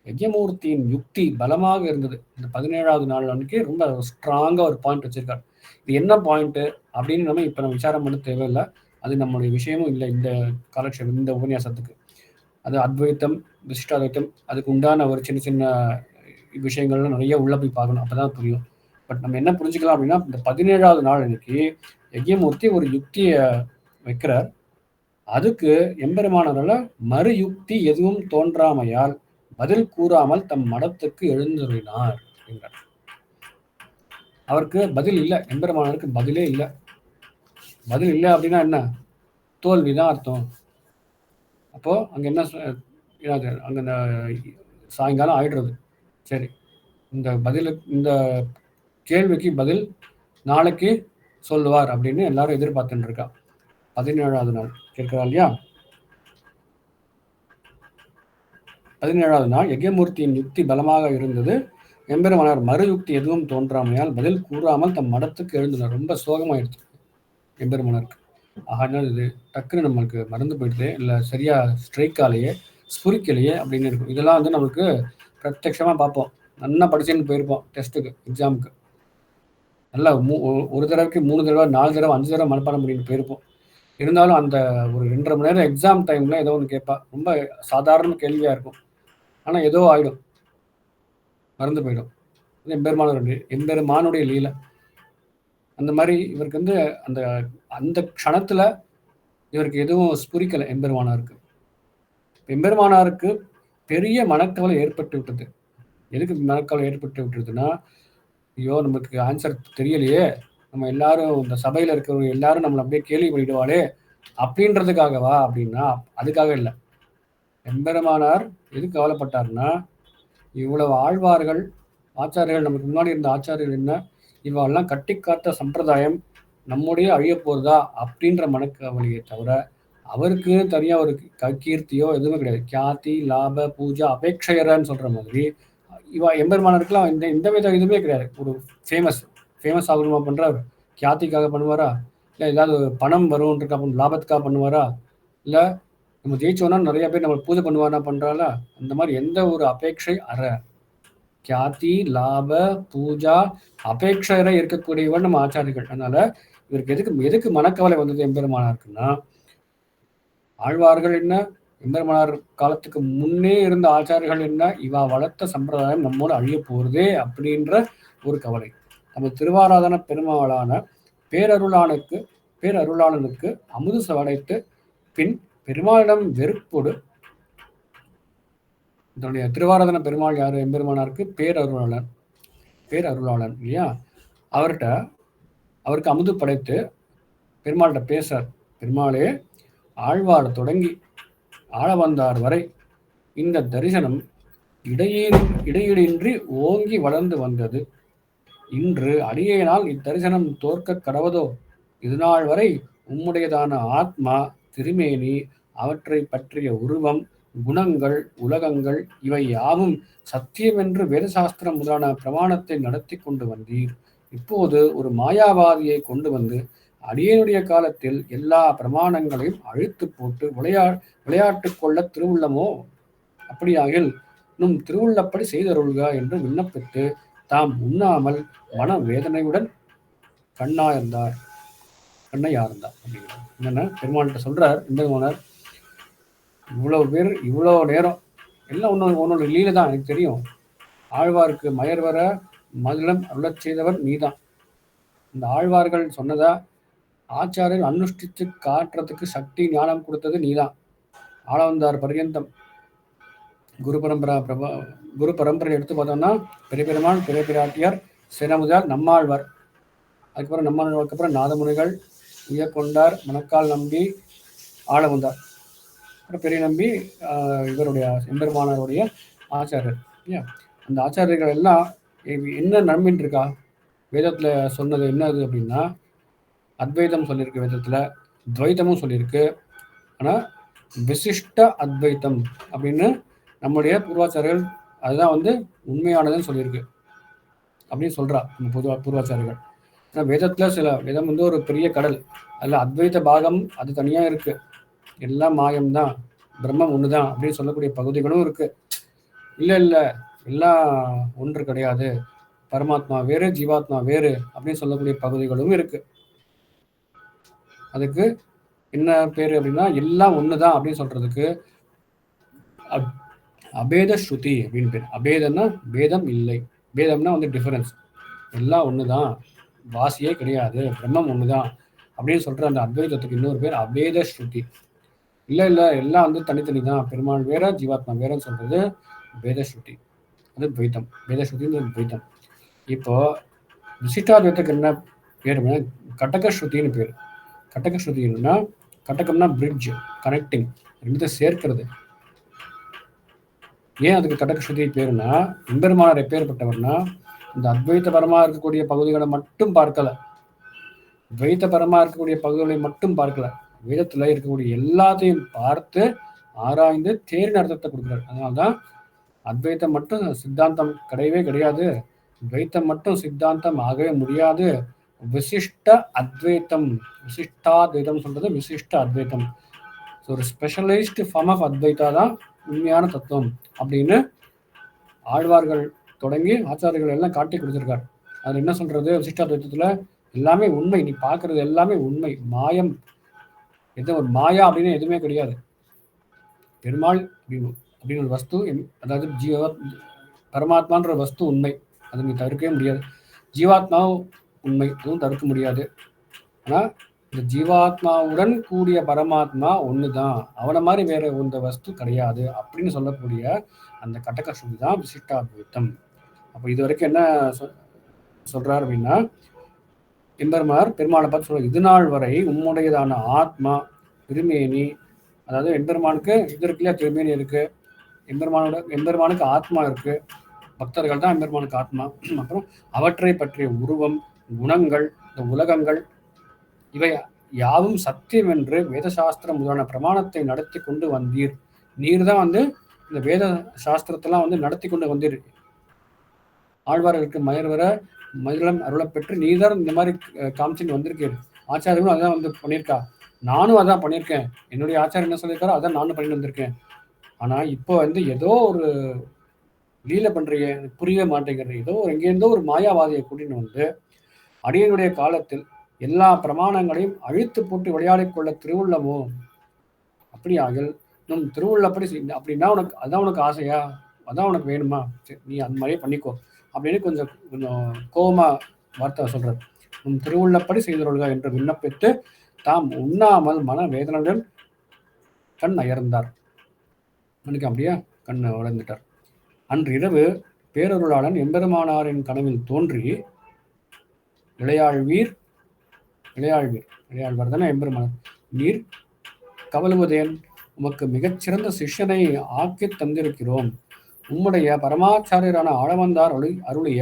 C: யஜ்ஞமூர்த்தியின் யுக்தி பலமாக இருந்தது. இந்த 17வது நாள் அன்னைக்கு ரொம்ப ஸ்ட்ராங்கா ஒரு பாயிண்ட் வச்சிருக்காரு. இது என்ன பாயிண்ட் அப்படின்னு நம்ம விசாரம் பண்ண தேவையில்லை, அது நம்மளுடைய விஷயமும் இல்லை இந்த காலக்ஷேபம், இந்த உபன்யாசத்துக்கு. அது அத்வைத்தம், விசிஷ்டாத்வைத்தம், அதுக்கு உண்டான ஒரு சின்ன சின்ன விஷயங்கள்லாம் நிறைய உள்ள போய் பார்க்கணும், அப்பதான் புரியும். பட் நம்ம என்ன புரிஞ்சுக்கலாம் அப்படின்னா, இந்த 17வது நாள் அன்னைக்கு யஜ்ஞமூர்த்தி ஒரு யுக்தியை வைக்கிறார். அதுக்கு எம்பெருமானாரால மறு யுக்தி எதுவும் தோன்றாமையால் பதில் கூறாமல் தம் மடத்துக்கு எழுந்தருளினார் அப்படிங்கிறார். அவருக்கு பதில் இல்லை, எம்பெருமானாருக்கு பதிலே இல்லை. பதில் இல்லை அப்படின்னா என்ன, தோல்விதான் அர்த்தம். அப்போ அங்க என்ன அங்க சாயங்காலம் ஆயிடுறது. சரி, இந்த கேள்விக்கு பதில் நாளைக்கு சொல்லுவார் அப்படின்னு எல்லாரும் எதிர்பார்த்துட்டு இருக்கா. 17வது நாள் கேட்கிறா இல்லையா? 17வது நாள் யஜ்ஞமூர்த்தியின் யுக்தி பலமாக இருந்தது. எம்பெருமானார் மறு யுக்தி எதுவும் தோன்றாமையால் பதில் கூறாமல் தம் மடத்துக்கு எழுந்தனர். ரொம்ப சோகமாயிடுச்சு எம்பெருமானாருக்கு. ஆகினால் இது டக்குன்னு நம்மளுக்கு மறந்து போயிடுது, இல்லை சரியா ஸ்ட்ரைக்காலேயே ஸ்புரிக்கலையே அப்படின்னு இருக்கும். இதெல்லாம் நம்மளுக்கு பிரத்யட்சமாக பார்ப்போம். நல்லா படிச்சுன்னு போயிருப்போம் டெஸ்ட்டுக்கு, எக்ஸாமுக்கு. நல்லா ஒரு தடவைக்கு 3 தடவை 4 தடவை 5 தடவை மனப்பாடம் பண்ணிட்டு போயிருப்போம். இருந்தாலும் அந்த ஒரு 2.5 மணி நேரம் எக்ஸாம் டைம்ல ஏதோ ஒன்று கேட்பா, ரொம்ப சாதாரண கேள்வியா இருக்கும், ஆனால் ஏதோ ஆயிடும், மறந்து போயிடும். எம்பெருமானுடைய லீலை அந்த மாதிரி. இவருக்கு அந்த அந்த க்ஷணத்துல இவருக்கு எதுவும் ஸ்புரிக்கலை எம்பெருமானாருக்கு. எம்பெருமானாருக்கு பெரிய மனக்கவலை ஏற்பட்டு விட்டது. எதுக்கு மனக்கவலை ஏற்பட்டு விட்டுருதுன்னா, ஐயோ நமக்கு ஆன்சர் தெரியலையே, நம்ம எல்லாரும் இந்த சபையில இருக்கிறவங்க எல்லாரும் நம்மளை அப்படியே கேள்வி பண்ணிடுவாளே அப்படின்றதுக்காகவா அப்படின்னா அதுக்காக இல்லை. எம்பெருமானார் எதுக்கு கவலைப்பட்டார்னா, இவ்வளவு ஆழ்வார்கள் ஆச்சாரியர்கள், நமக்கு முன்னாடி இருந்த ஆச்சாரியர்கள் என்ன, இவெல்லாம் கட்டி காத்த சம்பிரதாயம் நம்முடைய அழிய போறதா அப்படின்ற மனக்கவலையை தவிர அவருக்கு தனியா ஒரு கீர்த்தியோ எதுவுமே கிடையாது. கியாதி லாப பூஜா அபேட்சையரன்னு சொல்ற மாதிரி எம்பெருமானருக்குலாம் இந்த வித இதுவுமே கிடையாது. ஒரு ஃபேமஸ் ஆகணுமா பண்றாரு, கியாத்திக்காக பண்ணுவாரா, இல்லை ஏதாவது பணம் வரும்ன்றக்கா லாபத்துக்காக பண்ணுவாரா, இல்லை நம்ம ஜெயிச்சோன்னா நிறைய பேர் நம்ம பூஜை பண்ணுவாரா பண்றாளா, அந்த மாதிரி எந்த ஒரு அபேட்சை கியாதி லாப பூஜா அபேட்சையரை இருக்கக்கூடியவன் நம்ம ஆச்சாரிகள். அதனால இவருக்கு எதுக்கு மனக்கவலை வந்தது எம்பெருமானாருக்குன்னா, ஆழ்வார்கள் என்ன, எம்பெருமானார் காலத்துக்கு முன்னே இருந்த ஆச்சாரியர்கள் என்ன, இவா வளர்த்த சம்பிரதாயம் நம்மோடு அழிய போறதே அப்படின்ற ஒரு கவலை. நம்ம திருவாராதன பெருமாளான பேரருளாளனுக்கு அமுது சவடைத்து பின் பெருமாளிடம் வெறுப்போடு, இதனுடைய திருவாராதன பெருமாள் யாரு, எம்பெருமானாருக்கு பேரருளாளன் இல்லையா, அவருக்கு அமுது படைத்து பெருமாள்கிட்ட பேசார். பெருமாளே, ஆழ்வார் தொடங்கி ஆளவந்தார் வரை இந்த தரிசனம் இடையின்றி ஓங்கி வளர்ந்து வந்தது. இன்று அடியேனால் இத்தரிசனம் தோற்க கடவதோ? இதுநாள் வரை உம்முடையதான ஆத்மா, திருமேனி, அவற்றை பற்றிய உருவம், குணங்கள், உலகங்கள் இவை யாவும் சத்தியமென்று வேதசாஸ்திரம் முதலான பிரமாணத்தை நடத்தி கொண்டு வந்தீர். இப்போது ஒரு மாயாவாதியை கொண்டு வந்து அடியனுடைய காலத்தில் எல்லா பிரமாணங்களையும் அழித்து போட்டு விளையாட்டு கொள்ள திருவுள்ளமோ? அப்படியாகில் நும் திருவுள்ளப்படி செய்தருள்க என்று விண்ணப்பித்து தாம் உண்ணாமல் மன வேதனையுடன் கண்ணாயிருந்தார் அப்படிங்கிறார். என்னன்னா பெருமாள்கிட்ட சொல்றார் இந்தமானார், இவ்வளவு பேர் இவ்வளவு நேரம் எல்லாம் உன்னோட லீலை தான், எனக்கு தெரியும். ஆழ்வாருக்கு மயர் வர மதுளம் அருளச் செய்தவர் நீதான். இந்த ஆழ்வார்கள் சொன்னதா ஆச்சாரியர் அனுஷ்டித்து காட்டுறதுக்கு சக்தி ஞானம் கொடுத்தது நீதான். ஆளவந்தார் பர்யந்தம் குரு பரம்பரை எடுத்து பார்த்தோம்னா பெரிய பெருமாள், பெரிய பிராட்டியார், சேனமுதார், நம்மாழ்வார், அதுக்கப்புறம் நம்மாழ்வாருக்கு அப்புறம் நாதமுனிகள், உயர்கொண்டார், மணக்கால் நம்பி, ஆளவந்தார், அப்புறம் பெரிய நம்பி இவருடைய எம்பெருமானாருடைய ஆச்சாரியர். இல்லையா? அந்த ஆச்சாரியர்கள் எல்லாம் என்ன நம்பின்னு இருக்கா? வேதத்தில் சொன்னது என்னது அப்படின்னா அத்வைதம் சொல்லியிருக்கு, வேதத்தில் துவைத்தமும் சொல்லியிருக்கு. ஆனால் விசிஷ்ட அத்வைத்தம் அப்படின்னு நம்முடைய பூர்வாச்சாரியர்கள் அதுதான் உண்மையானதுன்னு சொல்லியிருக்கு அப்படின்னு சொல்கிறா நம்ம பூர்வாச்சாரியர்கள். ஆனால் வேதத்தில் வேதம் ஒரு பெரிய கடல், அதில் அத்வைத பாகம் அது தனியாக இருக்குது. எல்லாம் மாயம்தான், பிரம்மம் ஒன்று தான் அப்படின்னு சொல்லக்கூடிய பகுதிகளும் இருக்குது. இல்லை எல்லாம் ஒன்று கிடையாது, பரமாத்மா வேறு ஜீவாத்மா வேறு அப்படின்னு சொல்லக்கூடிய பகுதிகளும் இருக்குது. அதுக்கு என்ன பேர் அப்படின்னா எல்லாம் ஒன்று தான் அப்படின்னு சொல்கிறதுக்கு அபேத ஸ்ருதி அப்படின்னு பேர். அபேதம்னா பேதம் இல்லை, பேதம்னா டிஃபரன்ஸ். எல்லாம் ஒன்று தான், வாசியே கிடையாது, பிரம்மம் ஒன்று தான் அப்படின்னு சொல்கிற அந்த அத்வைதத்துக்கு இன்னொரு பேர் அபேத ஸ்ருதி. இல்லை எல்லாம் தனித்தனி தான், பெருமாள் வேற ஜீவாத்மா வேறன்னு சொல்கிறது பேதஸ்ருதி. அது துவைத்தம், பேதஸ்ருதின்னு துவைத்தம். இப்போ விசிஷ்டாத்வைத்துக்கு என்ன பேர் அப்படின்னா கடகஸ்ருதின்னு பேர். கடகஸ்ருதினா கடகம்னா பிரிட்ஜ், கனெக்டிங், ரெண்டுத்தையும் சேர்க்கிறது. ஏன் அதுக்கு கடகஸ்ருதி பேருனா எம்பெருமானார் எப்பேற்பட்டவர்னா இந்த அத்வைத்த பரமா இருக்கக்கூடிய பகுதிகளை மட்டும் பார்க்கல, துவைத்த பரமா இருக்கக்கூடிய பகுதிகளை மட்டும் பார்க்கல, வேதத்துல இருக்கக்கூடிய எல்லாத்தையும் பார்த்து ஆராய்ந்து தேரின் அர்த்தத்தை கொடுக்குறாரு. அதனால்தான் அத்வைத்தம் மட்டும் சித்தாந்தம் கிடையவே கிடையாது, துவைத்தம் மட்டும் சித்தாந்தம் ஆகவே முடியாது. விசிஷ்ட அத்வைத்தம், விசிஷ்டாத்வைத்தம் சொல்றது விசிஷ்ட அத்வைத்தம், ஒரு ஸ்பெஷலைஸ்டு ஃபார்ம் ஆஃப் அத்வைத்தா தான் உண்மையான தத்துவம் அப்படின்னு ஆழ்வார்கள் தொடங்கி ஆச்சாரியர்கள் எல்லாம் காட்டி கொடுத்துருக்காரு. அது என்ன சொல்றது, விசிஷ்டாத்வைத்தத்துல எல்லாமே உண்மை, நீ பார்க்கறது எல்லாமே உண்மை, மாயம் எது ஒரு மாயா அப்படின்னு எதுவுமே கிடையாது. பெருமாள் அப்படின்னு ஒரு வஸ்து, அதாவது பரமாத்மான்ற வஸ்து உண்மை, அதை நீ தவிர்க்கவே முடியாது. ஜீவாத்மாவும் உண்மை, அதுவும் தவிர்க்க முடியாது. ஆனால் இந்த ஜீவாத்மாவுடன் கூடிய பரமாத்மா ஒன்று தான், அவனை மாதிரி வேற எந்த வஸ்து கிடையாது அப்படின்னு சொல்லக்கூடிய அந்த கடகஸ்ருதி தான் விசிஷ்டாத்வைத்தம். அப்போ இது வரைக்கும் என்ன சொல்றாரு அப்படின்னா எம்பெருமார் பெருமாளை பார்த்து சொல்ற, இது நாள் வரை உம்முடையதான ஆத்மா திருமேனி, அதாவது எம்பெருமானுக்கு இது இருக்குல்லையா, திருமேனி இருக்கு, எம்பெருமானுக்கு ஆத்மா இருக்கு, பக்தர்கள் தான் எம்பெருமானுக்கு ஆத்மா. அப்புறம் அவற்றை பற்றிய உருவம், குணங்கள், இந்த உலகங்கள், இவை யாவும் சத்தியம் என்று வேதசாஸ்திரம் முதலான பிரமாணத்தை நடத்தி கொண்டு வந்தீர். நீர் தான் இந்த வேத சாஸ்திரத்தெல்லாம் நடத்தி கொண்டு வந்தீர். ஆழ்வார்களுக்கு மயர் வர மதுளம் அருளை பெற்று நீதான் இந்த மாதிரி காமிச்சுட்டு வந்திருக்கீர். ஆச்சாரியர்களும் அதான் பண்ணியிருக்கா, நானும் அதான் பண்ணியிருக்கேன், என்னுடைய ஆச்சாரம் என்ன சொல்லியிருக்காரோ அதான் நானும் பண்ணிட்டு வந்திருக்கேன். ஆனா இப்போ ஏதோ ஒரு லீலை பண்றீங்க, புரியவே மாட்டேங்கிறது, ஏதோ எங்கேருந்தோ ஒரு மாயாவாதியை கூட்டின்னு அடியனுடைய காலத்தில் எல்லா பிரமாணங்களையும் அழித்து போட்டு விளையாடிக் கொள்ள திருவுள்ளமோ? அப்படியாக நம் திருவுள்ளப்படி அப்படின்னா உனக்கு அதான் உனக்கு ஆசையா, அதான் உனக்கு வேணுமா, சரி நீ அந்த மாதிரியே பண்ணிக்கோ அப்படின்னு கொஞ்சம் கோபமா வார்த்தை சொல்றாரு. நம் திருவுள்ளப்படி செய்தவர்களா என்று விண்ணப்பித்து தாம் உண்ணாமல் மன வேதனையுடன் கண் அயர்ந்தார். அவனுக்கு அப்படியே கண் உடைந்துட்டார். அன்று இரவு பேரருளாளன் எம்பெருமானாரின் கனவில் தோன்றி, இளையாழ்வார் தானே எம்பெருமானார், நீர் கவலுவதேன், உமக்கு மிகச்சிறந்த சிஷ்யனை ஆக்கி தந்திருக்கிறோம். உம்முடைய பரமாச்சாரியரான ஆளவந்தார் அருளிய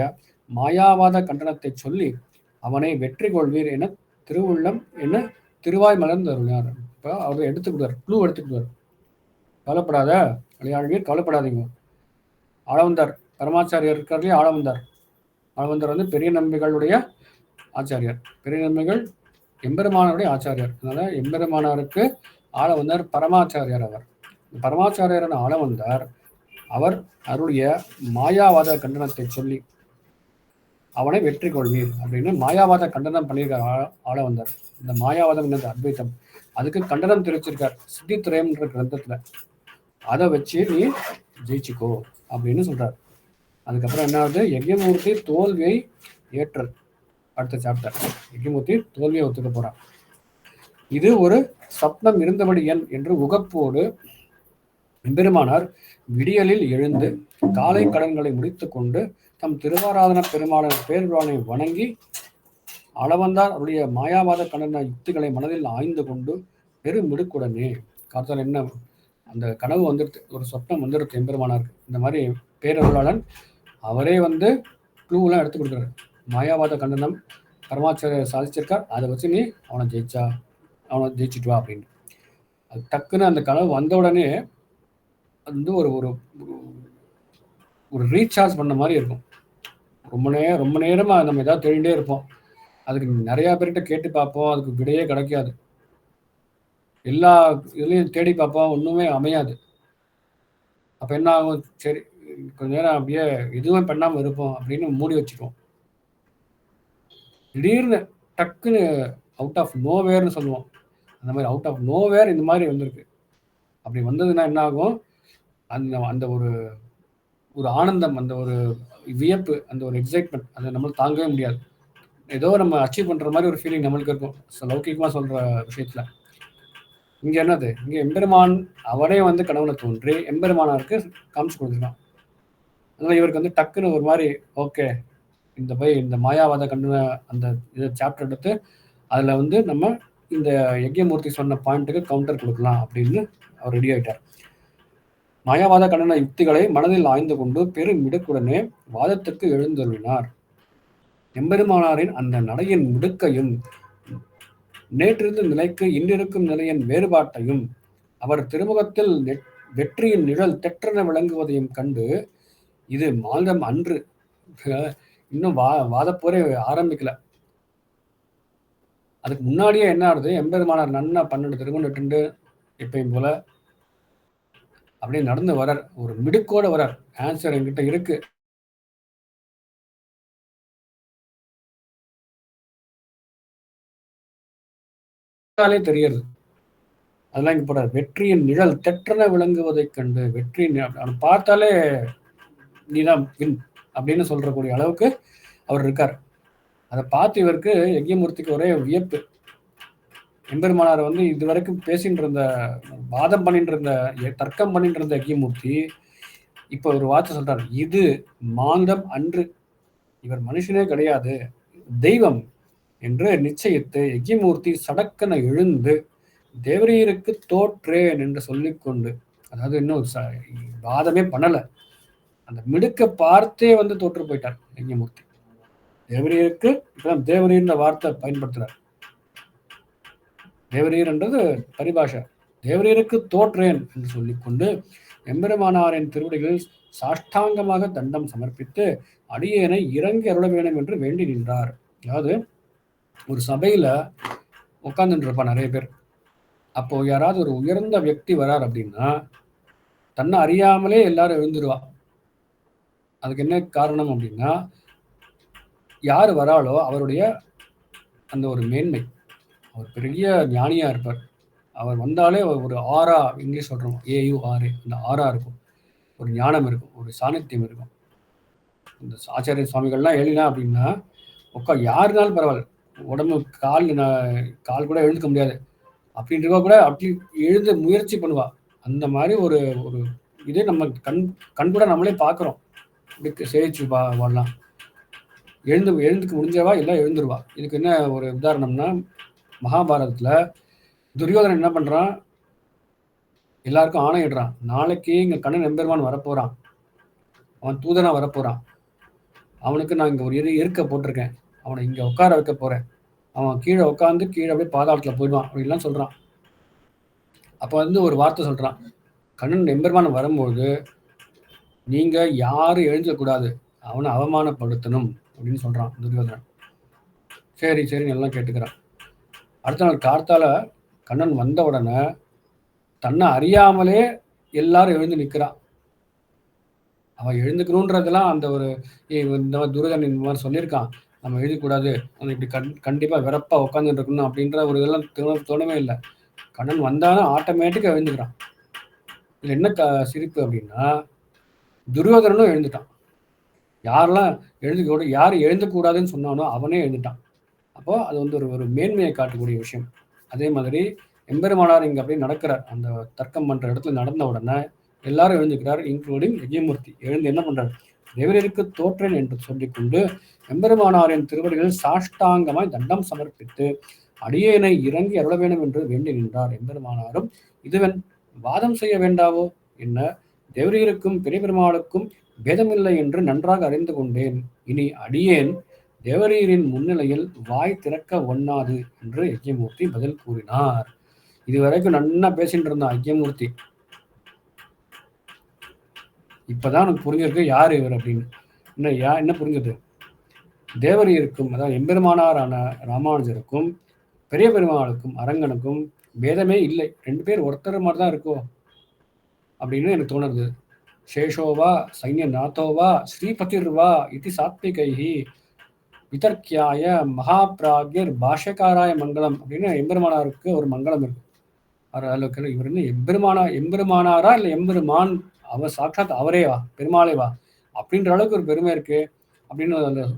C: மாயாவாத கண்டனத்தை சொல்லி அவனை வெற்றி கொள்வீர் என திருவுள்ளம் என்ன திருவாய் மலர்ந்து அருளினார். இப்போ அவர் எடுத்துக்கிடுவார், க்ளூ எடுத்துக்கிடுவார். கவலைப்படாத இளையாழ்வீர், கவலைப்படாதீங்க. ஆளவந்தார் பரமாச்சாரியர் இருக்கார்லேயே, ஆளவந்தார் பெரிய நம்பிகளுடைய ஆச்சாரியார். பெரிய நன்மைகள் எம்பெருமானாருடைய ஆச்சாரியார். அதனால எம்பெருமானாருக்கு ஆள வந்தார் பரமாச்சாரியார். அவர் பரமாச்சாரியாரான ஆள வந்தார். அவர் அருளிய மாயாவாத கண்டனத்தை சொல்லி அவனை வெற்றி கொள்வீர் அப்படின்னு மாயாவாத கண்டனம் பண்ணியிருக்கார் ஆள வந்தார். இந்த மாயாவாதம் என்னது? அத்வைத்தம். அதுக்கு கண்டனம் தெரிவிச்சிருக்கார் சித்தித்திரயம்ன்ற கிரந்தத்துல. அதை வச்சு நீ ஜெயிச்சுக்கோ அப்படின்னு சொல்றார். அதுக்கப்புறம் என்ன ஆகுது? யஜ்ஞமூர்த்தி தோல்வியை ஏற்றல். அடுத்த சாப்டர் யஜ்ஞமூர்த்தி தோல்வியை ஒத்துக்க போறான். இது ஒரு சப்னம் இருந்தபடி என்று உகப்போடு எம்பெருமானார் விடியலில் எழுந்து காலை கடன்களை முடித்து கொண்டு தம் திருவாராதன பெருமாளின் பேருவானை வணங்கி அளவந்தார் அவருடைய மாயாவாத கண்டன யுக்திகளை மனதில் ஆய்ந்து கொண்டு பெருமிடுக்குடனே காத்தால் என்ன அந்த கனவு வந்துடுது, ஒரு சொப்னம் வந்துடுது எம்பெருமானாருக்கு. இந்த மாதிரி பேரருளாளன் அவரே க்ளூலாம் எடுத்து கொடுக்குறாரு. மாயாவாத கண்டனம் பரமாச்சாரியர் சாதிச்சிருக்கார், அதை வச்சு நீ அவனை ஜெயிச்சுட்டு வா அப்படின்னு. அது டக்குன்னு அந்த கனவு வந்த உடனே அது ஒரு ஒரு ஒரு ரீசார்ஜ் பண்ண மாதிரி இருக்கும். ரொம்ப நேரமாக நம்ம ஏதாவது தேடிகிட்டே இருப்போம். அதுக்கு நிறையா பேர்கிட்ட கேட்டு பார்ப்போம், அதுக்கு விடையே கிடைக்காது. எல்லா இதுலேயும் தேடி பார்ப்போம், ஒன்றுமே அமையாது. அப்போ என்ன ஆகும்? சரி கொஞ்ச நேரம் அப்படியே எதுவுமே பண்ணாமல் இருப்போம் அப்படின்னு மூடி வச்சுக்குவோம். திடீர்னு டக்குன்னு அவுட் ஆஃப் நோவேர்னு சொல்லுவோம். அந்த மாதிரி அவுட் ஆஃப் நோவேர் இந்த மாதிரி வந்திருக்கு. அப்படி வந்ததுன்னா என்ன ஆகும்? அந்த ஒரு ஒரு ஆனந்தம், அந்த ஒரு வியப்பு, அந்த ஒரு எக்ஸைட்மெண்ட், அதை நம்மளால் தாங்கவே முடியாது. ஏதோ நம்ம அச்சீவ் பண்ணுற மாதிரி ஒரு ஃபீலிங் நம்மளுக்கு இருக்கும் லௌகிகமாக சொல்கிற விஷயத்தில். இங்கே என்னது? இங்கே எம்பெருமான் அவரே கனவுல தோன்றி எம்பெருமானாருக்கு காமிச்சு கொடுத்துருக்கான். அதனால் இவருக்கு டக்குன்னு ஒரு மாதிரி ஓகே, இந்த மாயாவாத கண்டன அந்த இதை சாப்டர் எடுத்து அதில் நம்ம இந்த யஜ்ஞமூர்த்தி சொன்ன பாயிண்ட்டுக்கு கவுண்டர் கொடுக்கலாம் அப்படின்னு அவர் ரெடி ஆகிட்டார். மாயாவாத கண்டன யுக்திகளை மனதில் ஆய்ந்து கொண்டு பெருமிடுக்குடனே வாதத்திற்கு எழுந்தருளினார். எம்பெருமானாரின் அந்த நடையின் மிடுக்கையும் நேற்றிருந்த நிலைக்கு இன்றிருக்கும் நிலையின் வேறுபாட்டையும் அவர் திருமுகத்தில் வெற்றியின் நிழல் தெற்றென விளங்குவதையும் கண்டு இது மாதம் அன்று, இன்னும் வாதப்போரே ஆரம்பிக்கல, அதுக்கு முன்னாடியே என்ன ஆகுது? எம்பெருமானார் நன்னா 12 திருமணட்டு எப்பயும் போல அப்படியே நடந்து வரார். ஒரு மிடுக்கோட வரார். ஆன்சர் என்கிட்ட இருக்கு. தெரியுது. அதெல்லாம் இங்க போட வெற்றியின் நிழல் தெற்றென விளங்குவதை கண்டு வெற்றியின் பார்த்தாலே நீதான் வின் அப்படின்னு சொல்றக்கூடிய அளவுக்கு அவர் இருக்கார். அதை பார்த்து இவருக்கு யஜ்ஞமூர்த்திக்கு ஒரே வியப்பு. எம்பெருமானார் இதுவரைக்கும் பேசிட்டு இருந்த, வாதம் பண்ணிட்டு இருந்த, தர்க்கம் பண்ணிட்டு இருந்த யஜ்ஞமூர்த்தி இப்போ ஒரு வார்த்தை சொல்றாரு, இது மாந்தம் அன்று, இவர் மனுஷனே கிடையாது, தெய்வம் என்று நிச்சயித்து யஜ்ஞமூர்த்தி சடக்கன எழுந்து தேவரீருக்கு தோற்றேன் என்று சொல்லிக்கொண்டு, அதாவது இன்னும் வாதமே பண்ணல, அந்த மிடுக்க பார்த்தே தோற்று போயிட்டார் யஜ்ஞமூர்த்தி. தேவரீருக்கு இப்பதான் தேவரீர்ன்ற வார்த்தை பயன்படுத்துறார். தேவரீர் என்றது பரிபாஷா. தேவரீருக்கு தோற்றேன் என்று சொல்லிக்கொண்டு எம்பெருமானாரின் திருவடிகளில் சாஷ்டாங்கமாக தண்டம் சமர்ப்பித்து அடியேனை இறங்கி அருள வேண்டும் என்று வேண்டி நின்றார். அதாவது ஒரு சபையில உட்கார்ந்துட்டு இருப்பா நிறைய பேர். அப்போ யாராவது ஒரு உயர்ந்த வியக்தி வரார் அப்படின்னா தன்னை அறியாமலே எல்லாரும் எழுந்துருவா. அதுக்கு என்ன காரணம் அப்படின்னா, யார் வராளோ அவருடைய அந்த ஒரு மேன்மை, அவர் பெரிய ஞானியா இருப்பார். அவர் வந்தாலே ஒரு ஆரா, இங்கிலீஷ் சொல்றோம் AURA, அந்த ஆரா இருக்கும், ஒரு ஞானம் இருக்கும், ஒரு சாநித்தியம் இருக்கும். இந்த ஆச்சாரிய சுவாமிகள்லாம் எழுதினா அப்படின்னா யாருனாலும் பரவாயில்ல, உடம்பு கால் கூட எழுந்துக்க முடியாது அப்படின்றவா கூட அப்படி எழுந்து முயற்சி பண்ணுவா. அந்த மாதிரி ஒரு ஒரு இதே நம்ம கண் கூட நம்மளே பார்க்குறோம். இப்படி சேவிச்சு வாழலாம், எழுந்துக்க முடிஞ்சவா இல்லை எழுந்துருவா. இதுக்கு என்ன ஒரு உதாரணம்னா, மகாபாரதத்துல துரியோதனன் என்ன பண்றான்? எல்லாருக்கும் ஆணையிடுறான், நாளைக்கு இங்க கண்ணன் எம்பெருமான் வரப்போறான், அவன் தூதனா வரப்போறான், அவனுக்கு நான் இங்க ஒரு இருக்க போட்டிருக்கேன், அவனை இங்க உட்கார வைக்க போறேன், அவன் கீழே உட்காந்து கீழே அப்படியே பாதாளத்துல போயிடுவான் அப்படின்லாம் சொல்றான். அப்போ ஒரு வார்த்தை சொல்றான், கண்ணன் எம்பெருமான் வரும்போது நீங்க யாரும் எழுந்தக்கூடாது, அவனை அவமானப்படுத்தணும் அப்படின்னு சொல்றான் துரியோதனன். சரி சரின்னு எல்லாம் கேட்டுக்கிறான். அடுத்த நாள் கார்த்தால கண்ணன் வந்த உடனே தன்னை அறியாமலே எல்லாரும் எழுந்து நிற்கிறான். அவன் எழுந்துக்கணுன்றதெல்லாம் அந்த ஒரு இந்த மாதிரி துருகன் இந்த மாதிரி சொல்லியிருக்கான், நம்ம எழுதக்கூடாது, அவன் இப்படி கண்டிப்பாக வெறப்பாக உட்காந்துட்டு இருக்கணும் அப்படின்ற ஒரு இதெல்லாம் தோணவே இல்லை. கண்ணன் வந்தாலும் ஆட்டோமேட்டிக்காக எழுந்துக்கிறான். இதில் என்ன சிரிப்பு அப்படின்னா, துரியோதனனும் எழுந்துட்டான். யாரெல்லாம் யார் எழுந்தக்கூடாதுன்னு சொன்னானோ அவனே எழுந்துட்டான். அப்போ அது வந்து ஒரு மேன்மையை காட்டக்கூடிய விஷயம். அதே மாதிரி எம்பெருமானார் இங்கே அப்படியே நடக்கிறார். அந்த தர்க்கம் பண்ணுற இடத்துல நடந்த உடனே எல்லாரும் எழுந்துக்கிறார், இன்க்ளூடிங் யஜ்யமூர்த்தி. எழுந்து என்ன பண்றாரு? தேவரீருக்கு தோற்றேன் என்று சொல்லிக்கொண்டு எம்பெருமானாரின் திருவடிகளில் சாஷ்டாங்கமாய் தண்டம் சமர்ப்பித்து அடியேனை இறங்கி அருள வேண்டும் என்று வேண்டி நின்றார். எம்பெருமானாரும் இதுவன் வாதம் செய்ய வேண்டாவோ, என்ன தேவரீருக்கும் பெரிய பெருமாளுக்கும் பேதமில்லை என்று நன்றாக அறிந்து கொண்டேன். இனி அடியேன் தேவரீரின் முன்னிலையில் வாய் திறக்க ஒண்ணாது என்று யஜ்யமூர்த்தி பதில் கூறினார். இதுவரைக்கும் நன்னா பேசிட்டு இருந்தான் யஜ்யமூர்த்தி. இப்பதான் எனக்கு புரிஞ்சிருக்கு யார் இவர் அப்படின்னு. என்ன புரிஞ்சது? தேவரீருக்கும், அதாவது எம்பெருமானாரான ராமானுஜருக்கும் பெரிய பெருமாளுக்கும் அரங்கனுக்கும் பேதமே இல்லை, ரெண்டு பேர் ஒருத்தர் மாதிரி தான் இருக்கோ அப்படின்னு எனக்கு தோணுது. சேஷோவா சைன்ய நாத்தோவா ஸ்ரீபதிர்வா இது சாத்விகைஹி விதர்க்கியாய மகாபிராகியர் பாஷ்யக்காராய மங்களம் அப்படின்னு எம்பெருமானாருக்கு ஒரு மங்களம் இருக்கு. இவர் என்ன எம்பெருமானாரா இல்லை எம்பெருமான் அவர் சாட்சாத் அவரேவா, பெருமாளேவா அப்படின்ற அளவுக்கு ஒரு பெருமை இருக்கு அப்படின்னு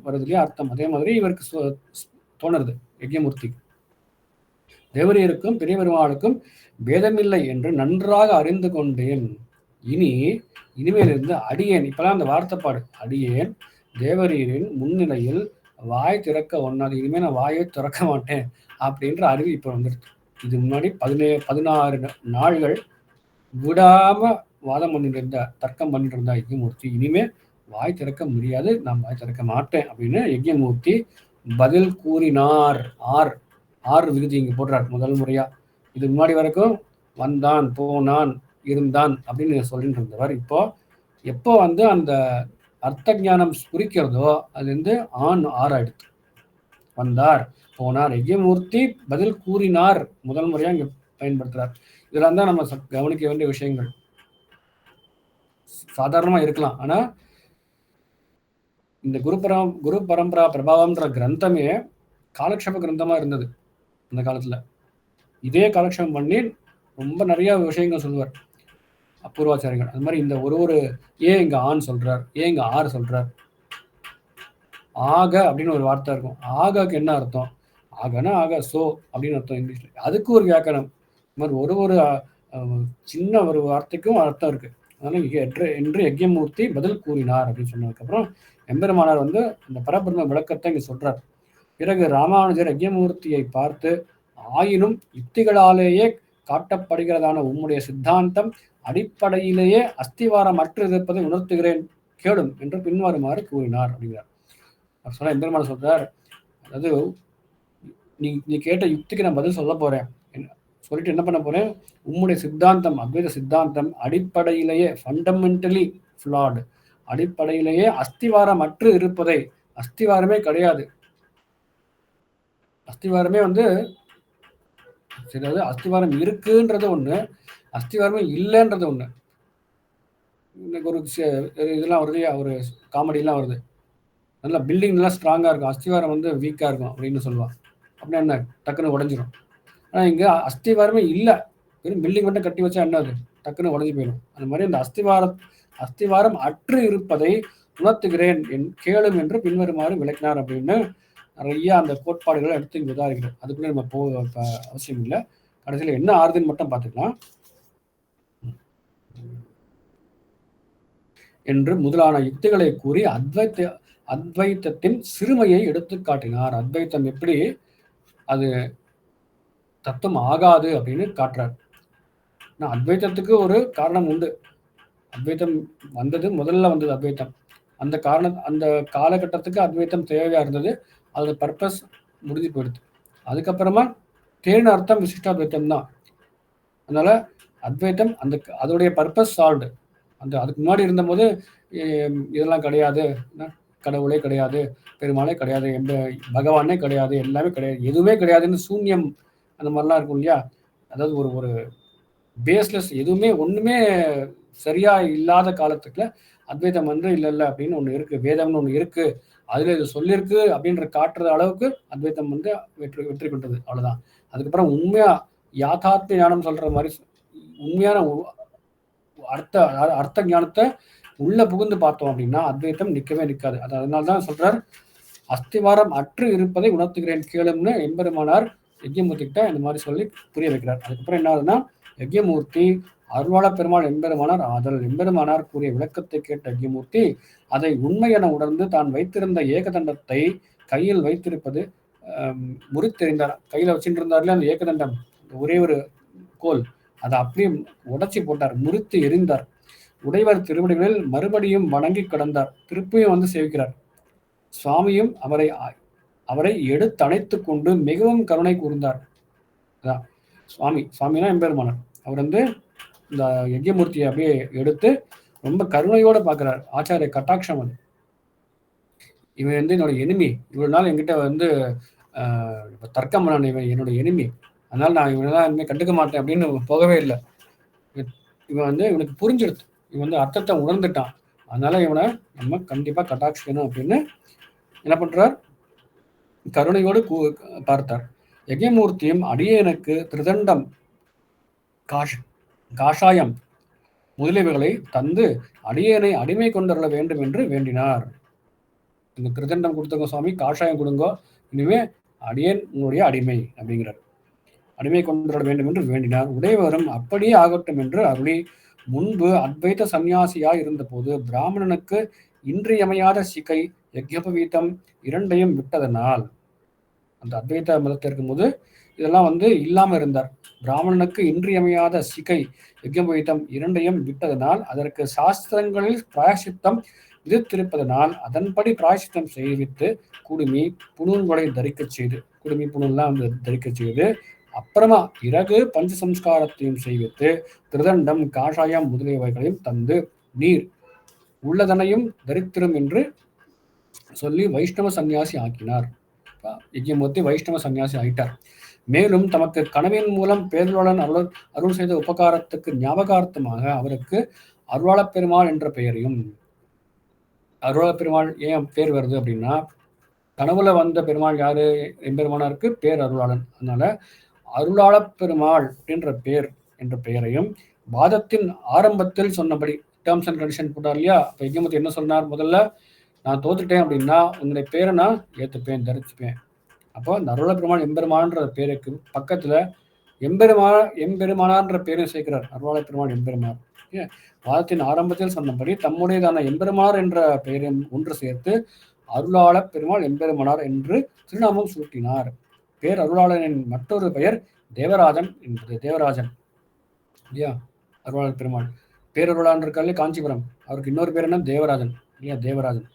C: வருதுலயே அர்த்தம். அதே மாதிரி இவருக்கு தோணுறது யஜ்யமூர்த்திக்கு, தேவரீருக்கும் பெரிய பெருமாளுக்கும் பேதமில்லை என்று நன்றாக அறிந்து கொண்டேன். இனிமேலிருந்து அடியேன், இப்பெல்லாம் அந்த வார்த்தைப்பாடு, அடியேன் தேவரீரின் முன்னிலையில் வாய் திறக்க ஒண்ணாது, இனிமேல் நான் வாயை திறக்க மாட்டேன் அப்படின்ற அறிவு இப்போ வந்துருக்கு. இது முன்னாடி 16 நாள்கள் விடாம வாதம் பண்ணிட்டு இருந்தா, தர்க்கம் பண்ணிட்டு இருந்தா யஜ்யமூர்த்தி, இனிமே வாய் திறக்க முடியாது, நான் வாய் திறக்க மாட்டேன் அப்படின்னு யஜ்யமூர்த்தி பதில் கூறினார். ஆறு விகுதி இங்க போடுறார் முதல் முறையா. இது முன்னாடி வரைக்கும் வந்தான், போனான், இருந்தான் அப்படின்னு சொல்லிட்டு இருந்தவர் இப்போ எப்போ வந்து அந்த அர்த்த ஞானம் குறிக்கிறதோ அது வந்து ஆறாயிடுத்து. வந்தார், போனார், யஜ்யமூர்த்தி பதில் கூறினார் முதல் முறையா இங்க பயன்படுத்துறார். இதெல்லாம் தான் நம்ம கவனிக்க வேண்டிய விஷயங்கள். சாதாரணமா இருக்கலாம், ஆனா இந்த குரு பரம்பரா பிரபாவம்ன்ற கிரந்தமே காலக்ஷேப கிரந்தமா இருந்தது அந்த காலத்துல. இதே காலக்ஷேபம் பண்ணி ரொம்ப நிறைய விஷயங்கள் சொல்லுவார் அபூர்வாச்சாரியர்கள். அது மாதிரி இந்த ஒரு ஏன் இங்க ஆண் சொல்றார், ஏன் இங்க ஆறு சொல்றார், ஆக அப்படின்னு ஒரு வார்த்தை இருக்கும். ஆகாக்கு என்ன அர்த்தம்? ஆகனா ஆக சோ அப்படின்னு அர்த்தம் இங்கிலீஷ்ல. அதுக்கு ஒரு வியாக்கரணம். இது மாதிரி ஒரு சின்ன ஒரு வார்த்தைக்கும் அர்த்தம் இருக்கு. அதனால என்று யஜ்யமூர்த்தி பதில் கூறினார் அப்படின்னு சொன்னதுக்கப்புறம் எம்பெருமானார் வந்து அந்த பரபிரம்ம விளக்கத்தை இங்க சொல்றார். பிறகு ராமானுஜர் யஜ்யமூர்த்தியை பார்த்து, ஆயினும் யுக்திகளாலேயே காட்டப்படுகிறதான உம்முடைய சித்தாந்தம் அடிப்படையிலேயே அஸ்திவாரம் அற்று இருப்பதை உணர்த்துகிறேன், கேளும் என்று பின்வருமாறு கூறினார் அப்படிங்கிறார். சொன்ன எம்பெருமானார் சொல்றார், அதாவது நீ கேட்ட யுக்திக்கு நான் பதில் சொல்ல போறேன், சொல்லிட்டு என்ன பண்ண போறேன், உம்முடைய சித்தாந்தம் அத்வைத சித்தாந்தம் அடிப்படையிலேயே ஃபண்டமெண்டலி ஃப்ளாட், அடிப்படையிலேயே அஸ்திவாரம் அற்று இருப்பதை, அஸ்திவாரமே கிடையாது, அஸ்திவாரமே வந்து சரி, அஸ்திவாரம் இருக்குன்றது ஒண்ணு, அஸ்திவாரமே இல்லைன்றது ஒண்ணு. இன்னைக்கு ஒரு இதெல்லாம் வருது, ஒரு காமெடிலாம் வருது, நல்லா பில்டிங் எல்லாம் ஸ்ட்ராங்கா இருக்கும், அஸ்திவாரம் வந்து வீக்கா இருக்கும் அப்படின்னு சொல்லுவான். அப்படின்னா என்ன, டக்குன்னு உடஞ்சிரும். ஆனா இங்க அஸ்திவாரமே இல்லை, வெறும் பில்டிங் மட்டும் கட்டி வச்சா என்னது, டக்குன்னு உடஞ்சி போயிடும். அந்த மாதிரி இந்த அஸ்திவாரம் அற்று இருப்பதை உணர்த்துகிறேன், கேளும் என்று பின்வருமாறு விளக்கினார் அப்படின்னு நிறைய அந்த கோட்பாடுகளை எடுத்து இங்க உதாரிக்கிறோம். அதுக்குள்ளே நம்ம அவசியம் இல்லை. கடைசியில் என்ன ஆறுதுன்னு மட்டும் பார்த்துக்கலாம். என்று முதலான யுக்திகளை கூறி அத்வைத்தத்தின் சிறுமையை எடுத்து காட்டினார். அத்வைத்தம் எப்படி அது தத்துவம் ஆகாது அப்படின்னு காட்டுறார். அத்வைத்தத்துக்கு ஒரு காரணம் உண்டு. அத்வைத்தம் முதல்ல வந்தது அத்வைத்தம். அந்த காலகட்டத்துக்கு அத்வைத்தம் தேவையா இருந்தது, அதோட பர்பஸ் முடிஞ்சு போயிடுது. அதுக்கப்புறமா தேர்ன அர்த்தம் விசிஷ்டாத்வைத்தம் தான். அதனால அத்வைத்தம் அதோடைய பர்பஸ் சால்வ்டு. அதுக்கு முன்னாடி இருந்தபோது இதெல்லாம் கிடையாது, கடவுளே கிடையாது, பெருமாளே கிடையாது, பகவானே கிடையாது, எல்லாமே கிடையாது, எதுவுமே கிடையாதுன்னு சூன்யம் அந்த மாதிரிலாம் இருக்கும் இல்லையா. அதாவது ஒரு ஒரு பேஸ்லெஸ், எதுவுமே ஒண்ணுமே சரியா இல்லாத காலத்துக்குள்ள அத்வைதம் இல்லை அப்படின்னு ஒண்ணு இருக்கு, வேதம்னு ஒண்ணு இருக்கு, அதுல இது சொல்லியிருக்கு அப்படின்ற காட்டுற அளவுக்கு அத்வைத்தம் வெற்றி கொண்டது. அவ்வளவுதான். அதுக்கப்புறம் உண்மையா யாதாத்மிய ஞானம் சொல்ற மாதிரி உண்மையான அர்த்த ஞானத்தை உள்ள புகுந்து பார்த்தோம் அப்படின்னா அத்வைத்தம் நிற்கவே நிற்காது. அதனால்தான் சொல்றார், அஸ்திவாரம் அற்று இருப்பதை உணர்த்துகிறேன் கேளும்னு எம்பெருமானார் யஜ்ஞமூர்த்தி கிட்ட இந்த மாதிரி சொல்லி புரிய வைக்கிறார். அதுக்கப்புறம் என்ன ஆகுதுன்னா, யஜ்ஞமூர்த்தி அருளாள பெருமாள் எம்பெருமானார் ஆதல். எம்பெருமானார் கூறிய விளக்கத்தை கேட்ட யஜ்ஞமூர்த்தி அதை உண்மை என உணர்ந்து தான் வைத்திருந்த ஏகதண்டத்தை கையில் வைத்திருப்பது முறித்தெறிந்தார். கையில வச்சுட்டு இருந்தார்ல அந்த ஏகதண்டம், ஒரே ஒரு கோல், அதை அப்படியே உடைச்சி போட்டார், முறித்து எரிந்தார். உடையவர் திருவடிகளில் மறுபடியும் வணங்கி கடந்தார். திருப்பியும் சேவிக்கிறார். சுவாமியும் அவரை எடுத்தணைத்து கொண்டு மிகவும் கருணை கூர்ந்தார். அதான் சுவாமினா எம்பெருமானார். அவர் இந்த யஜ்ஞமூர்த்தியை அப்படியே எடுத்து ரொம்ப கருணையோட பார்க்கிறார். ஆச்சாரிய கட்டாட்சம். அது இவன் என்னோட எனிமி, இவ்வளவு நாள் என்கிட்ட தர்க்கம் பண்ணான், இவன் என்னோட எனிமி, அதனால நான் இவனெல்லாம் இனிமே கண்டுக்க மாட்டேன் அப்படின்னு போகவே இல்லை. இவன் இவனுக்கு புரிஞ்சிடுது, இவன் அர்த்தத்தை உணர்ந்துட்டான், அதனால இவனை நம்ம கண்டிப்பா கட்டாட்சிக்கணும் அப்படின்னு என்ன பண்றார், கருணையோடு பார்த்தார். யஜ்ஞமூர்த்தியும் அடியேனுக்கு திருதண்டம், காஷாயம் முதலியவைகளை தந்து அடியேனை அடிமை கொண்டருள வேண்டும் என்று வேண்டினார். இந்த திருதண்டம் கொடுத்தவங்க சுவாமி, காஷாயம் கொடுங்கோ, இனிமே அடியேன் உங்களுடைய அடிமை அப்படிங்கிறார். அடிமை கொண்டுவர வேண்டும் என்று வேண்டினார். உடையவரும் அப்படியே ஆகட்டும் என்று அருளி, முன்பு அத்வைத சந்நியாசியாய் இருந்த போது பிராமணனுக்கு இன்றியமையாத சிகை யஜ்ஞோபவீதம் இரண்டையும் விட்டதனால், அந்த அத்வைத மதத்தில் இருக்கும்போது இதெல்லாம் இல்லாம இருந்தார். பிராமணனுக்கு இன்றியமையாத சிகை யஜ்ஞோபவீதம் இரண்டையும் விட்டதனால், அதற்கு சாஸ்திரங்களில் பிராயசித்தம் விதித்திருப்பதனால் அதன்படி பிராயசித்தம் செய்வித்து குடுமி புனூன்களை தரிக்க செய்து, குடுமி புனூன்லாம் தரிக்க செய்து, அப்புறமா பிறகு பஞ்சசம்ஸ்காரத்தையும் செய்வித்து திருதண்டம், காஷாயம் முதலியவைகளையும் தந்து நீர் உள்ளதனையும் தரித்திரும் என்று சொல்லி வைஷ்ணவ சன்னியாசி ஆக்கினார். யஜ்ஞமூர்த்தி வைஷ்ணவ சன்னியாசி ஆயிட்டார். மேலும் தமக்கு கனவின் மூலம் பேரருளாளன் அருள் செய்த உபகாரத்துக்கு ஞாபகார்த்தமாக அவருக்கு அருளாள பெருமாள் என்ற பெயரையும், அருளாள பெருமாள் ஏன் பேர் வருது அப்படின்னா, கனவுல வந்த பெருமாள் யாரு, எம்பெருமானாருக்கு பேர் அருளாளன், அதனால அருளாள பெருமாள் என்ற பெயரையும் வாதத்தின் ஆரம்பத்தில் சொன்னபடி டேர்ம்ஸ் அண்ட் கண்டிஷன் போட்டார் இல்லையா. இப்போ யஜ்ஞமூர்த்தி என்ன சொன்னார், முதல்ல நான் தோத்துட்டேன் அப்படின்னா உன்னுடைய பேரை நான் ஏற்றுப்பேன், தரிச்சுப்பேன். அப்போ அந்த அருளாள பெருமாள் எம்பெருமான்ற பேருக்கு பக்கத்துல எம்பெருமானார்ன்ற பேரையும் சேர்க்கிறார். அருளாள பெருமாள் எம்பெருமான் வாதத்தின் ஆரம்பத்தில் சொன்னபடி தம்முடையதான எம்பெருமானார் என்ற பெயரையும் ஒன்று சேர்த்து அருளாள பெருமாள் எம்பெருமானார் என்று திருநாமம் சூட்டினார். பேர் அருளாளனின் மற்றொரு பெயர் தேவராஜன் என்பது. தேவராஜன் இல்லையா, அருளாளர் பெருமாள் பேரருளான் இருக்காலே காஞ்சிபுரம், அவருக்கு இன்னொரு பேர் என்ன, தேவராஜன் இல்லையா, தேவராஜன்.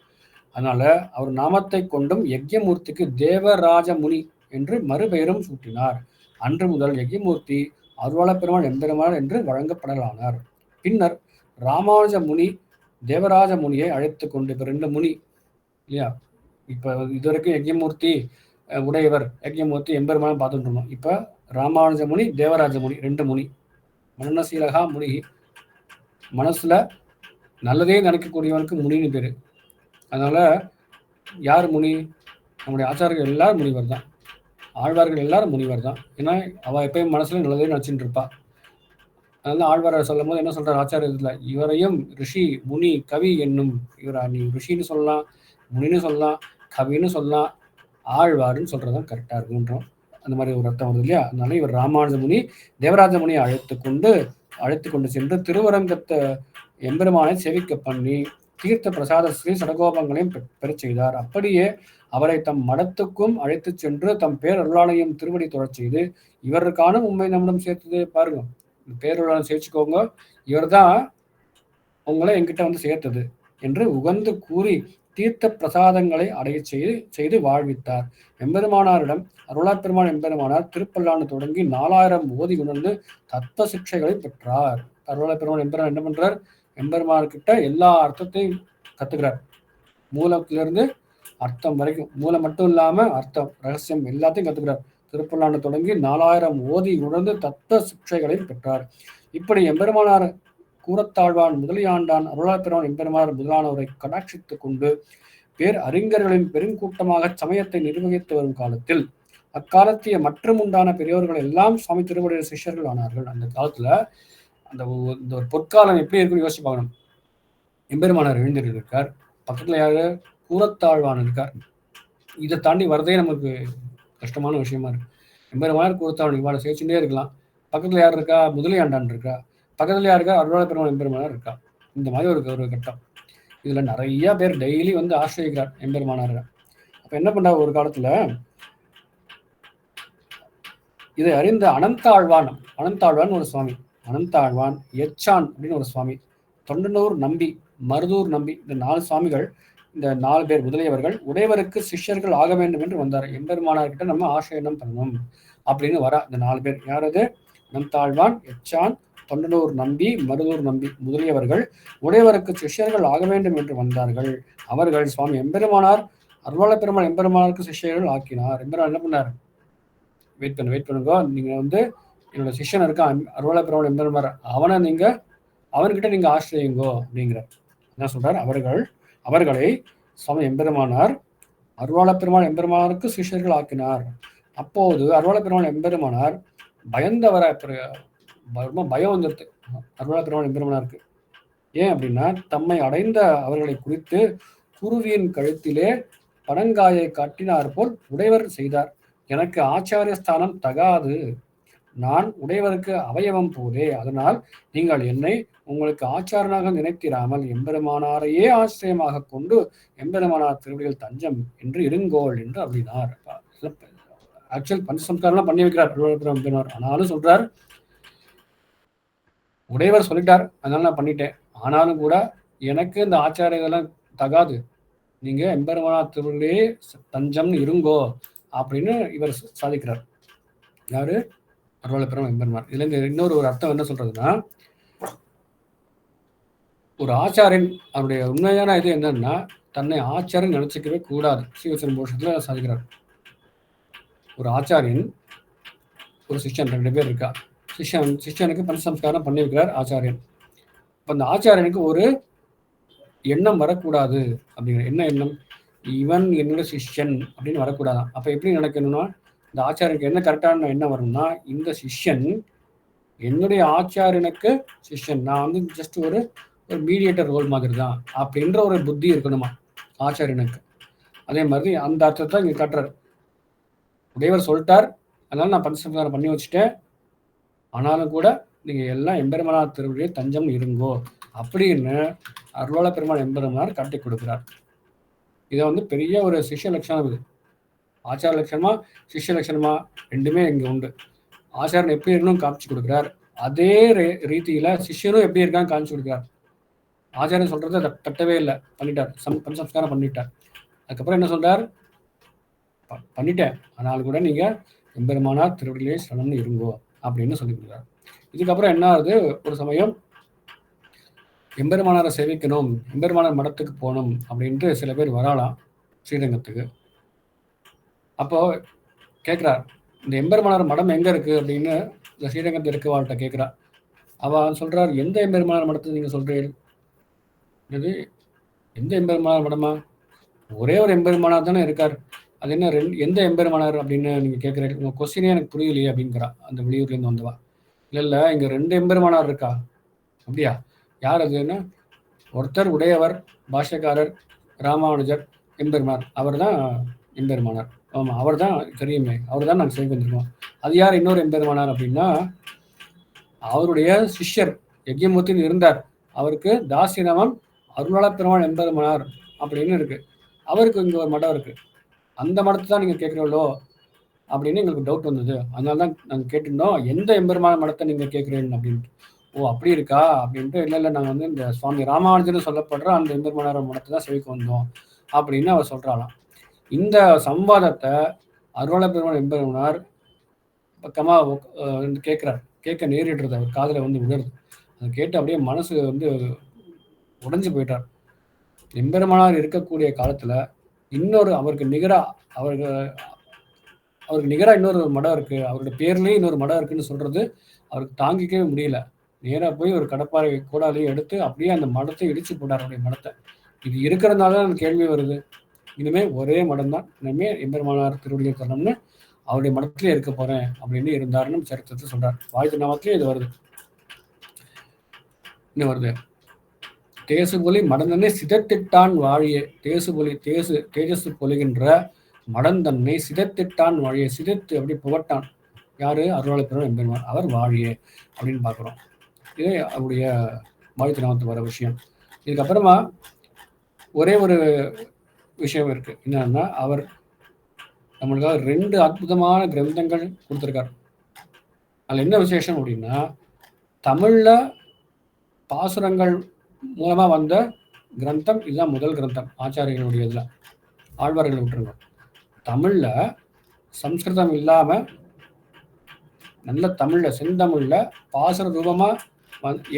C: அதனால அவர் நாமத்தை கொண்டும் யஜ்ஞமூர்த்திக்கு தேவராஜ முனி என்று மறுபெயரும் சூட்டினார். அன்று முதல் யஜ்ஞமூர்த்தி அருளாள பெருமாள் எம்பெருமாள் என்று வழங்கப்படலானார். பின்னர் ராமானுஜ முனி தேவராஜ முனியை அழைத்து கொண்டு, இப்ப ரெண்டு முனி இல்லையா, இப்ப இதுவரைக்கும் யஜ்ஞமூர்த்தி உடையவர், யஜ்ஞமூர்த்தி எம்பெருமான் பார்த்துட்டு இருந்தோம். இப்ப ராமானுஜ முனி, தேவராஜ முனி, ரெண்டு முனி. மனசீலகா முனி, மனசுல நல்லதே நினைக்கக்கூடியவனுக்கு முனின்னு பேரு. அதனால யார் முனி, நம்முடைய ஆச்சாரியர்கள் எல்லாரும் முனிவர் தான், ஆழ்வார்கள் எல்லாரும் முனிவர் தான். ஏன்னா அவ எப்பயும் மனசுல நல்லதே நினைச்சுட்டு இருப்பா. அதனால ஆழ்வார் சொல்லும் போது என்ன சொல்றார் ஆச்சாரியத்துல, இவரையும் ரிஷி முனி கவி என்னும், இவரா நீ ரிஷின்னு சொல்லலாம், முனின்னு சொல்லலாம், கவின்னு சொல்லலாம், ஆழ்வாருன்னு சொல்றதுதான் கரெக்டா இருக்குன்றோம். அந்த மாதிரி ஒரு அர்த்தம் வருது இல்லையா. அதனால இவர் ராமானுஜ முனி தேவராஜ முனியை அழைத்து கொண்டு சென்று திருவரங்கத்தை எம்பெருமானை சேவிக்க பண்ணி தீர்த்த பிரசாத ஸ்ரீ சடகோபங்களையும் பெறச் செய்தார். அப்படியே அவரை தம் மடத்துக்கும் அழைத்து சென்று தம் பேரருளாளையும் திருவடி தொடரச் செய்து இவருக்கான உண்மை நம்மிடம் சேர்த்தது. பாருங்க, பேரருளாளன் சேர்த்துக்கோங்க, இவர் தான் உங்களை என்கிட்ட சேர்த்தது என்று உகந்து கூறி தீர்த்த பிரசாதங்களை அடைய செய்து வாழ்வித்தார். எம்பெருமானாரிடம் அருளாள பெருமாள் எம்பெருமானார் திருப்பல்லாண்டு தொடங்கி 4000 ஓதி உணர்ந்து தத்துவ சிக்ஷைகளை பெற்றார். அருளாள பெருமாள் எம்பெருமான் என்ன பண்றார், எம்பெருமான்கிட்ட எல்லா அர்த்தத்தையும் கத்துக்கிறார். மூலத்திலிருந்து அர்த்தம் வரைக்கும், மூலம் மட்டும் இல்லாம அர்த்தம், ரகசியம் எல்லாத்தையும் கத்துக்கிறார். திருப்பல்லாண்டு தொடங்கி 4000 ஓதி உணர்ந்து தத்துவ சிக்ஷைகளை பெற்றார். இப்படி எம்பெருமானார் கூரத்தாழ்வான் முதலியாண்டான் அருளாப்பிரான் எம்பெருமானார் முதலானவரை கடாட்சித்துக் கொண்டு பேர் அறிஞர்களின் பெருங்கூட்டமாக சமயத்தை நிர்வகித்து வரும் காலத்தில் அக்காலத்திய மற்றும் உண்டான பெரியோர்கள் எல்லாம் சுவாமி திருவடைய சிஷ்யர்கள் ஆனார்கள். அந்த காலத்துல அந்த ஒரு பொற்காலம் எப்படி இருக்குன்னு யோசிச்சு பார்க்கணும். எம்பெருமானார் எழுந்திருக்கார், பக்கத்துல யாரு கூரத்தாழ்வான் இருக்கார். இதை தாண்டி வரதே நமக்கு கஷ்டமான விஷயமா இருக்கு. எம்பெருமானார் கூரத்தாழ்வான் இவாளை சேர்ச்சுட்டே இருக்கலாம். பக்கத்துல யார் இருக்கா? முதலியாண்டான் இருக்கா. பக்கத்துல யாருக்கா? அருளாள பெருமாள் எம்பெருமானார் இருக்கா. இந்த மாதிரி ஒரு கட்டம். இதுல நிறைய பேர் டெய்லி வந்து ஆசிரியக்கிறார் எம்பெருமானார். அப்ப என்ன பண்றா, ஒரு காலத்துல இதை அறிந்த அனந்தாழ்வான் ஒரு சுவாமி, அனந்தாழ்வான், எச்சான் அப்படின்னு ஒரு சுவாமி, தொண்டனூர் நம்பி, மருதூர் நம்பி, இந்த 4 சுவாமிகள், இந்த 4 பேர் முதலியவர்கள் உடையவருக்கு சிஷ்யர்கள் ஆக வேண்டும் என்று வந்தார். எம்பெருமானார்கிட்ட நம்ம ஆசிரியனம் பண்ணணும் அப்படின்னு வரா. இந்த 4 பேர் யாரது? அனந்தாழ்வான், எச்சான், தொண்டனூர் நம்பி, மருதூர் நம்பி முதலியவர்கள் உடையவருக்கு சிஷ்யர்கள் ஆக வேண்டும் என்று வந்தார்கள். அவர்கள் சுவாமி எம்பெருமானார் அருளாள பெருமாள் எம்பெருமானாருக்கு சிஷ்யர்கள் ஆக்கினார். எம்பெருமான் என்ன பண்ணார்? வெயிட் பண்ணுங்க, நீங்க வந்து என்னோட சிஷ்யன் இருக்கான் அருளாள பெருமாள் எம்பெருமானார், அவன்கிட்ட நீங்க ஆசிரியுங்கோ அப்படிங்கிறார். என்ன சொல்றார்? அவர்களை சுவாமி எம்பெருமானார் அருளாள பெருமாள் எம்பெருமானாருக்கு சிஷ்யர்கள் ஆக்கினார். அப்போது அருளாள பெருமாள் எம்பெருமானார் பயம் வந்துடுது அருளாள பெருமாள் எம்பெருமானாருக்கு. ஏன் அப்படின்னா, தம்மை அடைந்த அவர்களை குறித்து குருவியின் கழுத்திலே பனங்காயை காட்டினார் போல் உடையவர் செய்தார். எனக்கு ஆச்சாரிய ஸ்தானம் தகாது, நான் உடையவருக்கு அவயவம் போதே, அதனால் நீங்கள் என்னை உங்களுக்கு ஆச்சாரனாக நினைத்திராமல் எம்பெருமானாரையே ஆசிரியமாக கொண்டு எம்பெருமானார் திருவடிகள் தஞ்சம் என்று இருங்கோள் என்று அப்படின்னார். ஆக்சுவல் பஞ்சசம்ஸ்காரம் பண்ணி வைக்கிறார். ஆனாலும் சொல்றார், உடையவர் சொல்லிட்டார், அதனால நான் பண்ணிட்டேன். ஆனாலும் கூட எனக்கு இந்த ஆச்சாரியெல்லாம் தகாது, நீங்க எம்பெருமானார் திருவடியே தஞ்சம்னு இருங்கோ அப்படின்னு இவர் சாதிக்கிறார். யாரு? அருளாள பெருமாள் எம்பெருமானார். இதுல இருந்து இன்னொரு அர்த்தம் என்ன சொல்றதுன்னா, ஒரு ஆச்சாரியன் அவருடைய உண்மையான இது என்னன்னா, தன்னை ஆச்சாரியன் நினைச்சிக்கவே கூடாது. ஸ்ரீவச்சன போஷத்துல சாதிக்கிறார். ஒரு ஆச்சாரியன், ஒரு சிஷ்யன், 2 பேர் இருக்கா. சிஷ்யனுக்கு பஞ்சசம்ஸ்காரம் பண்ணி வைக்கிறார் ஆச்சாரியன். அப்ப அந்த ஆச்சாரியனுக்கு ஒரு எண்ணம் வரக்கூடாது. அப்படிங்கிற என்ன எண்ணம்? இவன் என்னோட சிஷ்யன் அப்படின்னு வரக்கூடாதான். அப்ப எப்படி நினைக்கணும்னா, இந்த ஆச்சாரியனுக்கு என்ன கரெக்டான எண்ணம் வரும்னா, இந்த சிஷ்யன் என்னுடைய ஆச்சாரியனுக்கு சிஷ்யன், நான் வந்து ஜஸ்ட் ஒரு மீடியேட்டர் ரோல் மாதிரி தான் அப்படின்ற ஒரு புத்தி இருக்கணுமா ஆச்சாரியனுக்கு. அதே மாதிரி அந்த அர்த்தத்தை இங்க காட்டுறாரு. உடையவர் சொல்லிட்டார், அதனால நான் பஞ்சசம்ஸ்காரம் பண்ணி வச்சுட்டேன், ஆனாலும் கூட நீங்க எல்லாம் எம்பெருமானார் திருவடியே தஞ்சம் இருங்கோ அப்படின்னு அருளாள பெருமாள் எம்பெருமானார் காட்டி கொடுக்கிறார். இதை வந்து பெரிய ஒரு சிஷ்ய லட்சணம். இது ஆச்சார லட்சணமா சிஷ்ய லட்சணமா ரெண்டுமே இங்க உண்டு. ஆச்சாரன் எப்படி இருக்கணும் காமிச்சு கொடுக்கிறார், அதே ரீதியில சிஷ்யனும் எப்படி இருக்கான்னு காமிச்சு கொடுக்கிறார். ஆச்சாரியன் சொல்றதை தட்டவே இல்லை, பண்ணிட்டார், பஞ்சசம்ஸ்காரம் பண்ணிட்டார். அதுக்கப்புறம் என்ன சொல்றார்? பண்ணிட்டேன், ஆனாலும் கூட நீங்க எம்பெருமானார் திருவடியிலே சரணம்னு இருங்கோ அப்படின்னு சொல்லி கொடுக்குறார். இதுக்கப்புறம் என்ன ஆகுது? ஒரு சமயம் எம்பெருமானாரை சேவிக்கணும், எம்பெருமானார் மடத்துக்கு போகணும் அப்படின்ட்டு சில பேர் வரலாம் ஸ்ரீரங்கத்துக்கு. அப்போ கேட்குறார், இந்த எம்பெருமானார் மடம் எங்க இருக்கு அப்படின்னு இந்த ஸ்ரீரங்கத்தில் இருக்கவாள்கிட்ட கேட்குறா. அவன் சொல்றார், எந்த எம்பெருமானார் மடத்தை நீங்க சொல்றீர்கள்? இது எந்த எம்பெருமானார் மடமா? ஒரே ஒரு எம்பெருமானார் தானே இருக்கார், அது என்ன எந்த எம்பெருமானார் அப்படின்னு நீங்க கேட்குறீங்க? உங்க கொஸ்டினே எனக்கு புரியலையே அப்படிங்கிறா அந்த வெளியூர்லேருந்து வந்தவா. இல்லை இங்க 2 எம்பெருமானார் இருக்கா. அப்படியா? யார் அதுன்னா, ஒருத்தர் உடையவர் பாஷ்யக்காரர் ராமானுஜர் எம்பெருமானார், அவர் தான் எம்பெருமானார். ஆமா, அவர் தான் தெரியுமே, அவர் தான் நாங்கள் செய்து வந்திருக்கோம். அது யார் இன்னொரு எம்பெருமானார் அப்படின்னா, அவருடைய சிஷ்யர் யஜ்யமூர்த்தின்னு இருந்தார், அவருக்கு தாசிரமம் அருளாள பெருமாள் எம்பெருமானார் அப்படின்னு இருக்கு. அவருக்கு இங்க ஒரு மடம் இருக்கு, அந்த மடத்தை தான் நீங்க கேட்குறீங்களோ அப்படின்னு எங்களுக்கு டவுட் வந்தது, அதனால தான் நாங்கள் கேட்டிருந்தோம், எந்த எம்பெருமான மடத்தை நீங்க கேட்குறீங்க அப்படின்ட்டு. ஓ அப்படி இருக்கா அப்படின்ட்டு, இல்லை நாங்கள் வந்து இந்த சுவாமி ராமானுஜன் சொல்லப்படுற அந்த எம்பெருமானார் மடத்தை தான் செவிக்கு வந்தோம் அப்படின்னு அவர் சொல்றாளாம். இந்த சம்வாதத்தை அருளாள பெருமாள் எம்பெருமானார் பக்கமா கேட்கிறார், கேட்க நேரிடுறது, அவர் காதுல வந்து விடுறது. அதை கேட்டு அப்படியே மனசு வந்து உடைஞ்சு போயிட்டார். எம்பெருமானார் இருக்கக்கூடிய காலத்துல இன்னொரு அவருக்கு நிகரா இன்னொரு மடம் இருக்கு, அவருடைய பேர்லயே இன்னொரு மடம் இருக்குன்னு சொல்றது அவருக்கு தாங்கிக்கவே முடியல. நேரா போய் ஒரு கடப்பாறை கூடாலையும் எடுத்து அப்படியே அந்த மடத்தை இடிச்சு போட்டார், அவருடைய மடத்தை. இது இருக்கிறதுனால அந்த கேள்வி வருது. இனிமே ஒரே மடம் தான், இனிமே எம்பெருமானார் திருவடியை தரணும்னு அவருடைய மடத்திலே இருக்க போறேன் அப்படின்னு இருந்தாருன்னு சரித்திரத்தை சொல்றார். வாழ்த்து நாமத்திலே இது வருது. என்ன வருது? தேசுபொலி மடந்தன்னை சிதத்திட்டான் வாழியே. தேஜஸ் பொலிகின்ற மடந்தன்னை சிதத்திட்டான் வாழியே. சிதத்து அப்படி புகட்டான் யாரு? அருளாளர் பெருமாள் எம்பெருமான். அவர் வாழியே அப்படின்னு பார்க்குறோம். இது அவருடைய வாழ்த்து நாமத்து வர விஷயம். இதுக்கப்புறமா ஒரே ஒரு விஷயம் இருக்கு. என்னன்னா, அவர் நம்மளுக்காக 2 அற்புதமான கிரந்தங்கள் கொடுத்துருக்காரு. அதில் என்ன விசேஷம் அப்படின்னா, தமிழ்ல பாசுரங்கள் மூலமா வந்த கிரந்தம் இதுதான் முதல் கிரந்தம். ஆச்சாரியர்களுடைய இதுல ஆழ்வார்கள் விட்டுருங்க. தமிழ்ல சம்ஸ்கிருதம் இல்லாம நல்ல தமிழ்ல செந்தமிழ்ல பாசுர ரூபமா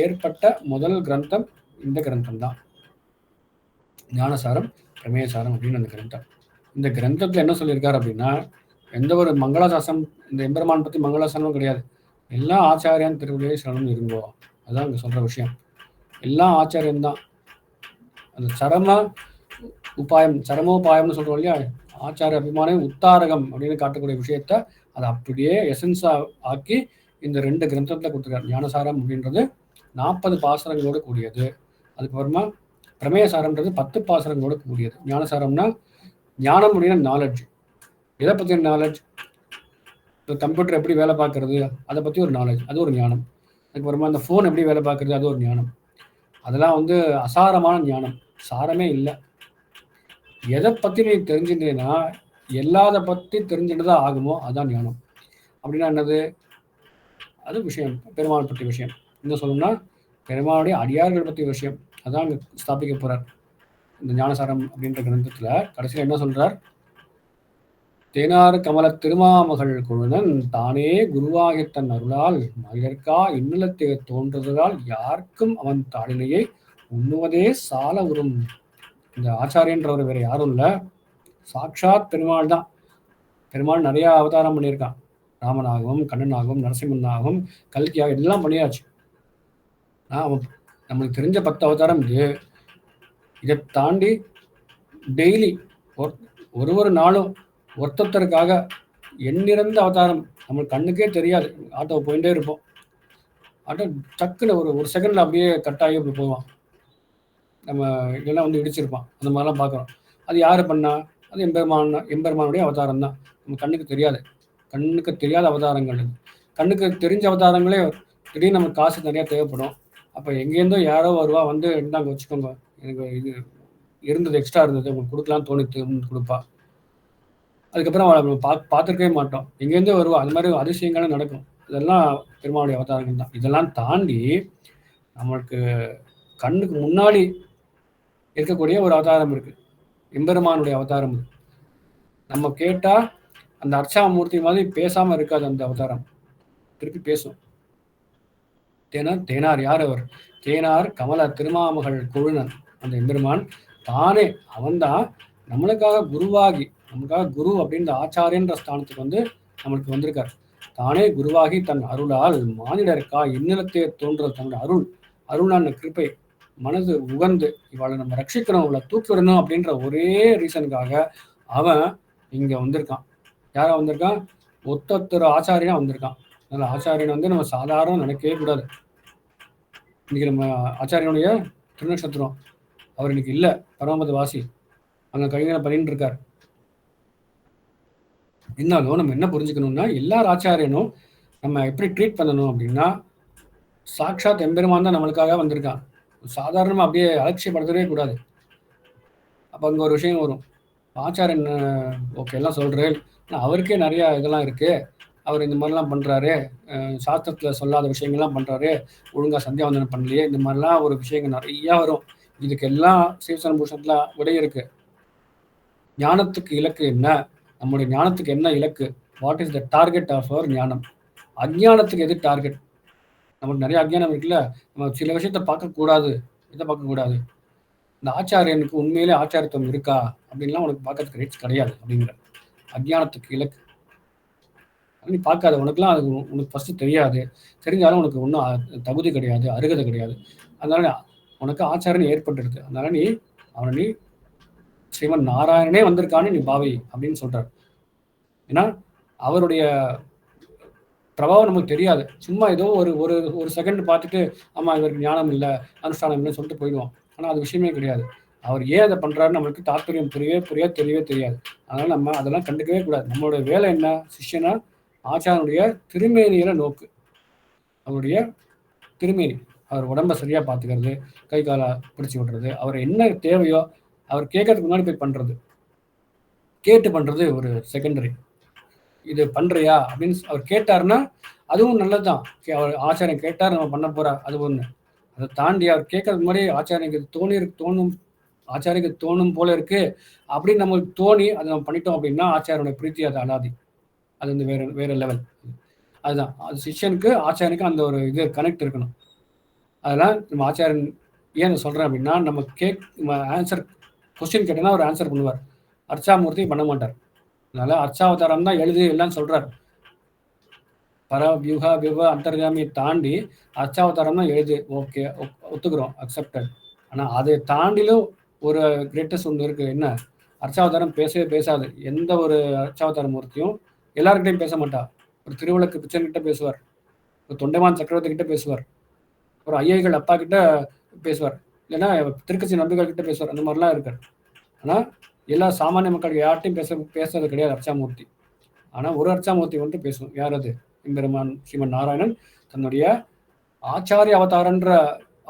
C: ஏற்பட்ட முதல் கிரந்தம் இந்த கிரந்தம் தான். ஞானசாரம் பிரமேயசாரம் அப்படின்னு அந்த கிரந்தம். இந்த கிரந்தத்துல என்ன சொல்லியிருக்காரு அப்படின்னா, எந்த ஒரு மங்களாசாசனம், இந்த எம்பெருமான் பத்தி மங்களாசாசனமும் கிடையாது. எல்லாம் ஆச்சாரியான் திருவிழியை சரணம் இருங்கோ. அதான் இங்க சொல்ற விஷயம். எல்லாம் ஆச்சாரியன் தான். அந்த சரமோபாயம்னு சொல்றோம் இல்லையா, ஆச்சாரிய அபிமானம் உத்தாரகம் அப்படின்னு காட்டக்கூடிய விஷயத்த அதை அப்படியே எசன்ஸா ஆக்கி இந்த 2 கிரந்தத்துல கொடுத்துருக்காரு. ஞானசாரம் அப்படின்றது 40 பாசுரங்களோடு கூடியது. அதுக்கப்புறமா பிரமேயசாரம்ன்றது 10 பாசுரங்களோடு கூடியது. ஞானசாரம்னா ஞானம் அப்படின்னா நாலேஜ். எதை பற்றின நாலேஜ்? கம்ப்யூட்டர் எப்படி வேலை பார்க்கறது அதை பற்றி ஒரு நாலேஜ், அது ஒரு ஞானம். அதுக்கப்புறமா அந்த ஃபோன் எப்படி வேலை பார்க்கறது, அது ஒரு ஞானம். அதெல்லாம் அசாரமான ஞானம், சாரமே இல்லை. எதை பற்றி நீ தெரிஞ்சுட்டேன்னா எல்லாத பற்றி தெரிஞ்சுட்டுதான் ஆகுமோ அதான் ஞானம். அப்படின்னா என்னது? அது விஷயம், பெருமாள் பற்றிய விஷயம். என்ன சொல்லணும்னா, பெருமாளுடைய அடியார்கள் பற்றிய விஷயம். அதான் அங்கே ஸ்தாபிக்க போறார் இந்த ஞானசாரம் அப்படின்ற கிரந்தத்துல. கடைசியில் என்ன சொல்றார்? தேனாறு கமல திருமாமகள் குழுனன் தானே குருவாகி தன் அருளால் மகிழ்கா இன்னலத்தை தோன்றுவதால் யாருக்கும் அவன் தாளினையை உண்ணுவதே சால உறும். இந்த ஆச்சாரியன்றவர் வேற யாரும் இல்லை, சாட்சாத் பெருமாள் தான். பெருமாள் நிறைய அவதாரம் பண்ணியிருக்கான். ராமனாகவும் கண்ணனாகவும் நரசிம்மனாகவும் கல்கியாக எல்லாம் பண்ணியாச்சு. அவன் நம்மளுக்கு தெரிஞ்ச 10 அவதாரம் இது. இதை தாண்டி டெய்லி ஒரு நாளும் ஒருத்தருக்காக எண்ணிறந்த அவதாரம் நம்மளுக்கு கண்ணுக்கே தெரியாது. ஆட்டோ போயிட்டே இருப்போம், ஆட்டோ டக்குன்னு ஒரு செகண்ட்ல அப்படியே கட்டாகி அப்படி போவான். நம்ம இதெல்லாம் இடிச்சிருப்பான். அந்த மாதிரிலாம் பார்க்குறோம். அது யாரு பண்ணா? அது எம்பெருமானுடைய அவதாரம் தான். நம்ம கண்ணுக்கு தெரியாத அவதாரங்கள். கண்ணுக்கு தெரிஞ்ச அவதாரங்களே திடீர்னு நமக்கு காசு நிறையா தேவைப்படும். அப்போ எங்கேருந்தோ யாரோ வருவா, இந்தாங்க வச்சுக்கோங்க, எனக்கு இது இருந்தது, எக்ஸ்ட்ரா இருந்தது, உங்களுக்கு கொடுக்கலாம் தோணித்து கொடுப்பா. அதுக்கப்புறம் அவளை பார்த்துருக்கவே மாட்டோம், எங்கேருந்தோ வருவா. அது மாதிரி அதிசயங்களும் நடக்கும். இதெல்லாம் பெருமாளுடைய அவதாரங்கள் தான். இதெல்லாம் தாண்டி நம்மளுக்கு கண்ணுக்கு முன்னாடி இருக்கக்கூடிய ஒரு அவதாரம் இருக்கு, எம்பெருமானுடைய அவதாரம். நம்ம கேட்டா அந்த அர்ச்சாமூர்த்தி மாதிரி பேசாம இருக்காது அந்த அவதாரம், திருப்பி பேசும். தேனார் யார்? அவர் தேனார் கமல திருமாமகள் குழுனன். அந்த எம்பெருமான் தானே அவன்தான் நம்மளுக்காக குருவாகி, நமக்காக குரு அப்படின்ற ஆச்சாரியன்ற ஸ்தானத்துக்கு நம்மளுக்கு வந்திருக்கார். தானே குருவாகி தன் அருளால் மானிடருக்கா இன்னலத்தை தோன்றுறது. தன்னோட அருளான கிருப்பை மனது உகந்து இவளை நம்ம ரட்சிக்கணும், இவளை தூக்கிவிடணும் அப்படின்ற ஒரே ரீசனுக்காக அவன் இங்க வந்திருக்கான். யாரா வந்திருக்கான்? ஒத்தொத்தர் ஆச்சாரியனா வந்திருக்கான். அதனால ஆச்சாரியன் நம்ம சாதாரண நினைக்கவே கூடாது. இன்னைக்கு நம்ம ஆச்சாரியனுடைய திருநட்சத்திரம், அவர் இன்னைக்கு இல்லை, பரமபத வாசி, அங்க கவிஞரை பண்ணிட்டு இருக்கார். இருந்தாலும் நம்ம என்ன புரிஞ்சுக்கணும்னா, எல்லார் ஆச்சாரியனும் நம்ம எப்படி ட்ரீட் பண்ணணும் அப்படின்னா, சாட்சாத் எம்பெருமான் தான் நம்மளுக்காக வந்திருக்கான். சாதாரணமா அப்படியே அலட்சியப்படுத்தவே கூடாது. அப்ப அங்க ஒரு விஷயம் வரும், ஆச்சாரியன் ஓகே எல்லாம் சொல்றேன், அவருக்கே நிறைய இதெல்லாம் இருக்கு, அவர் இந்த மாதிரிலாம் பண்றாரு, சாஸ்திரத்துல சொல்லாத விஷயங்கள்லாம் பண்றாரு, ஒழுங்கா சந்தியாவந்தனம் பண்ணலையே, இந்த மாதிரிலாம் ஒரு விஷயங்கள் நிறைய வரும். இதுக்கு எல்லாம் சீவசன பூஷணத்துல விடை இருக்கு. ஞானத்துக்கு இலக்கு என்ன? நம்முடைய ஞானத்துக்கு என்ன இலக்கு? What is the target of our ஞானம்? அஜ்ஞானத்துக்கு எது டார்கெட்? நமக்கு நிறைய அஜ்ஞானம் இருக்குல்ல, நம்ம சில விஷயத்த பார்க்கக்கூடாது. எதை பார்க்கக்கூடாது? இந்த ஆச்சாரியனுக்கு உண்மையிலே ஆச்சாரத்துவம் இருக்கா அப்படின்லாம் உனக்கு பார்க்கறதுக்கு ரைட்ஸ் கிடையாது அப்படிங்கிற அஜ்ஞானத்துக்கு இலக்கு. நீ பார்க்காத, உனக்குலாம் அது உனக்கு ஃபர்ஸ்ட் தெரியாது, தெரிஞ்சாலும் உனக்கு ஒன்றும் தகுதி கிடையாது, அருகதை கிடையாது. அதனால உனக்கு ஆச்சாரம் ஏற்பட்டுருக்கு. அதனால நீ அவனை நீ ஸ்ரீமன் நாராயணனே வந்திருக்கான்னு நீ பாவி அப்படின்னு சொல்றாரு. ஏன்னா அவருடைய பிரபாவம் நமக்கு தெரியாது. சும்மா ஏதோ ஒரு ஒரு ஒரு செகண்ட் பார்த்துட்டு ஆமா இவருக்கு ஞானம் இல்லை, அனுஷ்டானம் இல்லைன்னு சொல்லிட்டு போயிடுவோம். ஆனால் அது விஷயமே கிடையாது. அவர் ஏன் அதை பண்றாருன்னு நம்மளுக்கு தாற்பயம் தெரியவே தெரியாது. அதனால நம்ம அதெல்லாம் கண்டுக்கவே கூடாது. நம்மளுடைய வேலை என்ன? சிஷ்யனா ஆச்சாரனுடைய திருமேனியில நோக்கு. அவருடைய திருமேனி, அவர் உடம்ப சரியா பார்த்துக்கிறது, கை காலை பிடிச்சி விடுறது, அவர் என்ன தேவையோ அவர் கேட்கறதுக்கு முன்னாடி போய் பண்றது, கேட்டு பண்றது ஒரு செகண்டரி. இது பண்றியா அப்படின்னு அவர் கேட்டாருன்னா அதுவும் நல்லதுதான். அவர் ஆச்சாரியம் கேட்டார் நம்ம பண்ண போறா, அது ஒண்ணு. அதை தாண்டி அவர் கேட்கறதுக்கு முன்னாடி ஆச்சாரியருக்கு தோணும் போல இருக்கு அப்படின்னு நம்மளுக்கு தோணி அதை நம்ம பண்ணிட்டோம் அப்படின்னா ஆச்சாரியனுடைய பிரீத்தி அது அலாதி. அது வந்து வேற லெவல். அதுதான் அது சிஷ்யனுக்கு ஆச்சாரியனுக்கு அந்த ஒரு இது கனெக்ட் இருக்கணும். அதெல்லாம் நம்ம ஆச்சாரியன் ஏன் சொல்றேன் அப்படின்னா, நம்ம ஆன்சர் கொஸ்டின் கேட்டோம்னா அவர் ஆன்சர் பண்ணுவார். அர்ச்சாமூர்த்தி பண்ண மாட்டார். அதனால அர்ச்சாவதாரம் தான் எழுதி எல்லாம் சொல்றார். வியூகா அந்தர்காமியை தாண்டி அர்ச்சாவதாரம் தான் எழுது. ஓகே, ஒத்துக்கிறோம், அக்செப்டட். ஆனா அதை தாண்டிலும் ஒரு கிரேட்டஸ்ட் ஒன்று இருக்கு. என்ன? அர்ச்சாவதாரம் பேசவே பேசாது. எந்த ஒரு அர்ச்சாவதார மூர்த்தியும் எல்லாருக்கிட்டையும் பேச மாட்டா. ஒரு திருவிளக்கு பிச்சன் கிட்ட பேசுவார், ஒரு தொண்டைமான் சக்கரவர்த்தி கிட்ட பேசுவார், ஒரு ஐயைகள் அப்பா கிட்ட பேசுவார், இல்லைன்னா திருக்கட்சி நம்பிகள் கிட்ட பேசுவார். அந்த மாதிரிலாம் இருக்கார். ஆனா எல்லா சாமானிய மக்களுக்கு யார்ட்டையும் பேசுறது கிடையாது அர்ச்சாமூர்த்தி. ஆனா ஒரு அர்ச்சாமூர்த்தி வந்து பேசுவோம். யார் அது? எம்பெருமான் ஸ்ரீமன் நாராயணன் தன்னுடைய ஆச்சாரிய அவதாரன்ற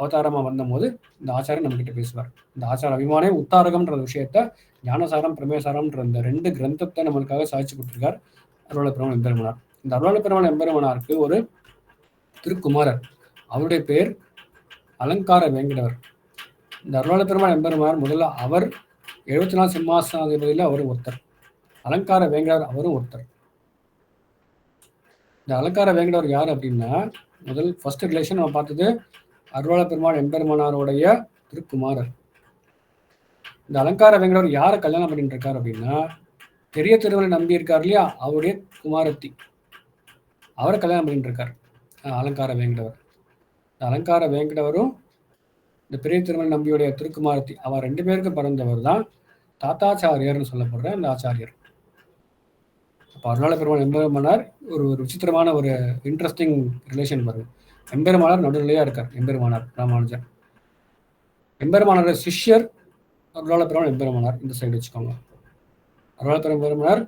C: அவதாரமா வந்தபோது இந்த ஆச்சாரம் நம்ம கிட்ட பேசுவார். இந்த ஆச்சார அபிமானே உத்தாரகம்ன்ற விஷயத்த ஞானசாரம் பிரமேசாரம்ன்ற இந்த 2 கிரந்தத்தை நம்மளுக்காக சாதிச்சு கொடுத்திருக்கார் அருளாள பெருமாள் எம்பெருமானார். இந்த அருளாள பெருமாள் எம்பெருமானாருக்கு ஒரு திருக்குமாரர், அவருடைய பேர் அலங்கார வேங்கடவர். இந்த அருளாள பெருமாள் எம்பெருமானார் முதல்ல அவர் 74 சிம்மாசனாதிபதியில் அவரும் ஒருத்தர், அலங்கார வேங்கடவர் அவரும் ஒருத்தர். இந்த அலங்கார வேங்கடவர் யார் அப்படின்னா, ஃபர்ஸ்ட் ரிலேஷன் நம்ம பார்த்தது அருளாள பெருமாள் எம்பெருமானாருடைய திருக்குமாரர். இந்த அலங்கார வேங்கடவர் யாரை கல்யாணம் பண்ணிட்டு இருக்காரு அப்படின்னா, பெரிய திருவரை நம்பி இருக்கார் இல்லையா, அவருடைய குமாரத்தி, அவரை கல்யாணம் பண்ணிட்டு இருக்கார் அலங்கார வேங்கடவர். இந்த அலங்கார வேங்கடவரும் இந்த பெரிய திருமலை நம்பியுடைய திருக்குமாரத்தி, அவர் 2 பேருக்கு பிறந்தவர் தான் தாத்தாச்சாரியர்னு சொல்லப்படுற இந்த ஆச்சாரியர். அப்போ அருளாள பெருமாள் எம்பெருமானார் ஒரு விசித்திரமான ஒரு இன்ட்ரெஸ்டிங் ரிலேஷன் பாருங்க. எம்பெருமானார் நடுநிலையா இருக்கார். எம்பெருமானார் ராமானுஜர், எம்பெருமானார சிஷ்யர் அருளாள பெருமாள் எம்பெருமானார். இந்த சைடு வச்சுக்கோங்க. அருளாள பெருமானார்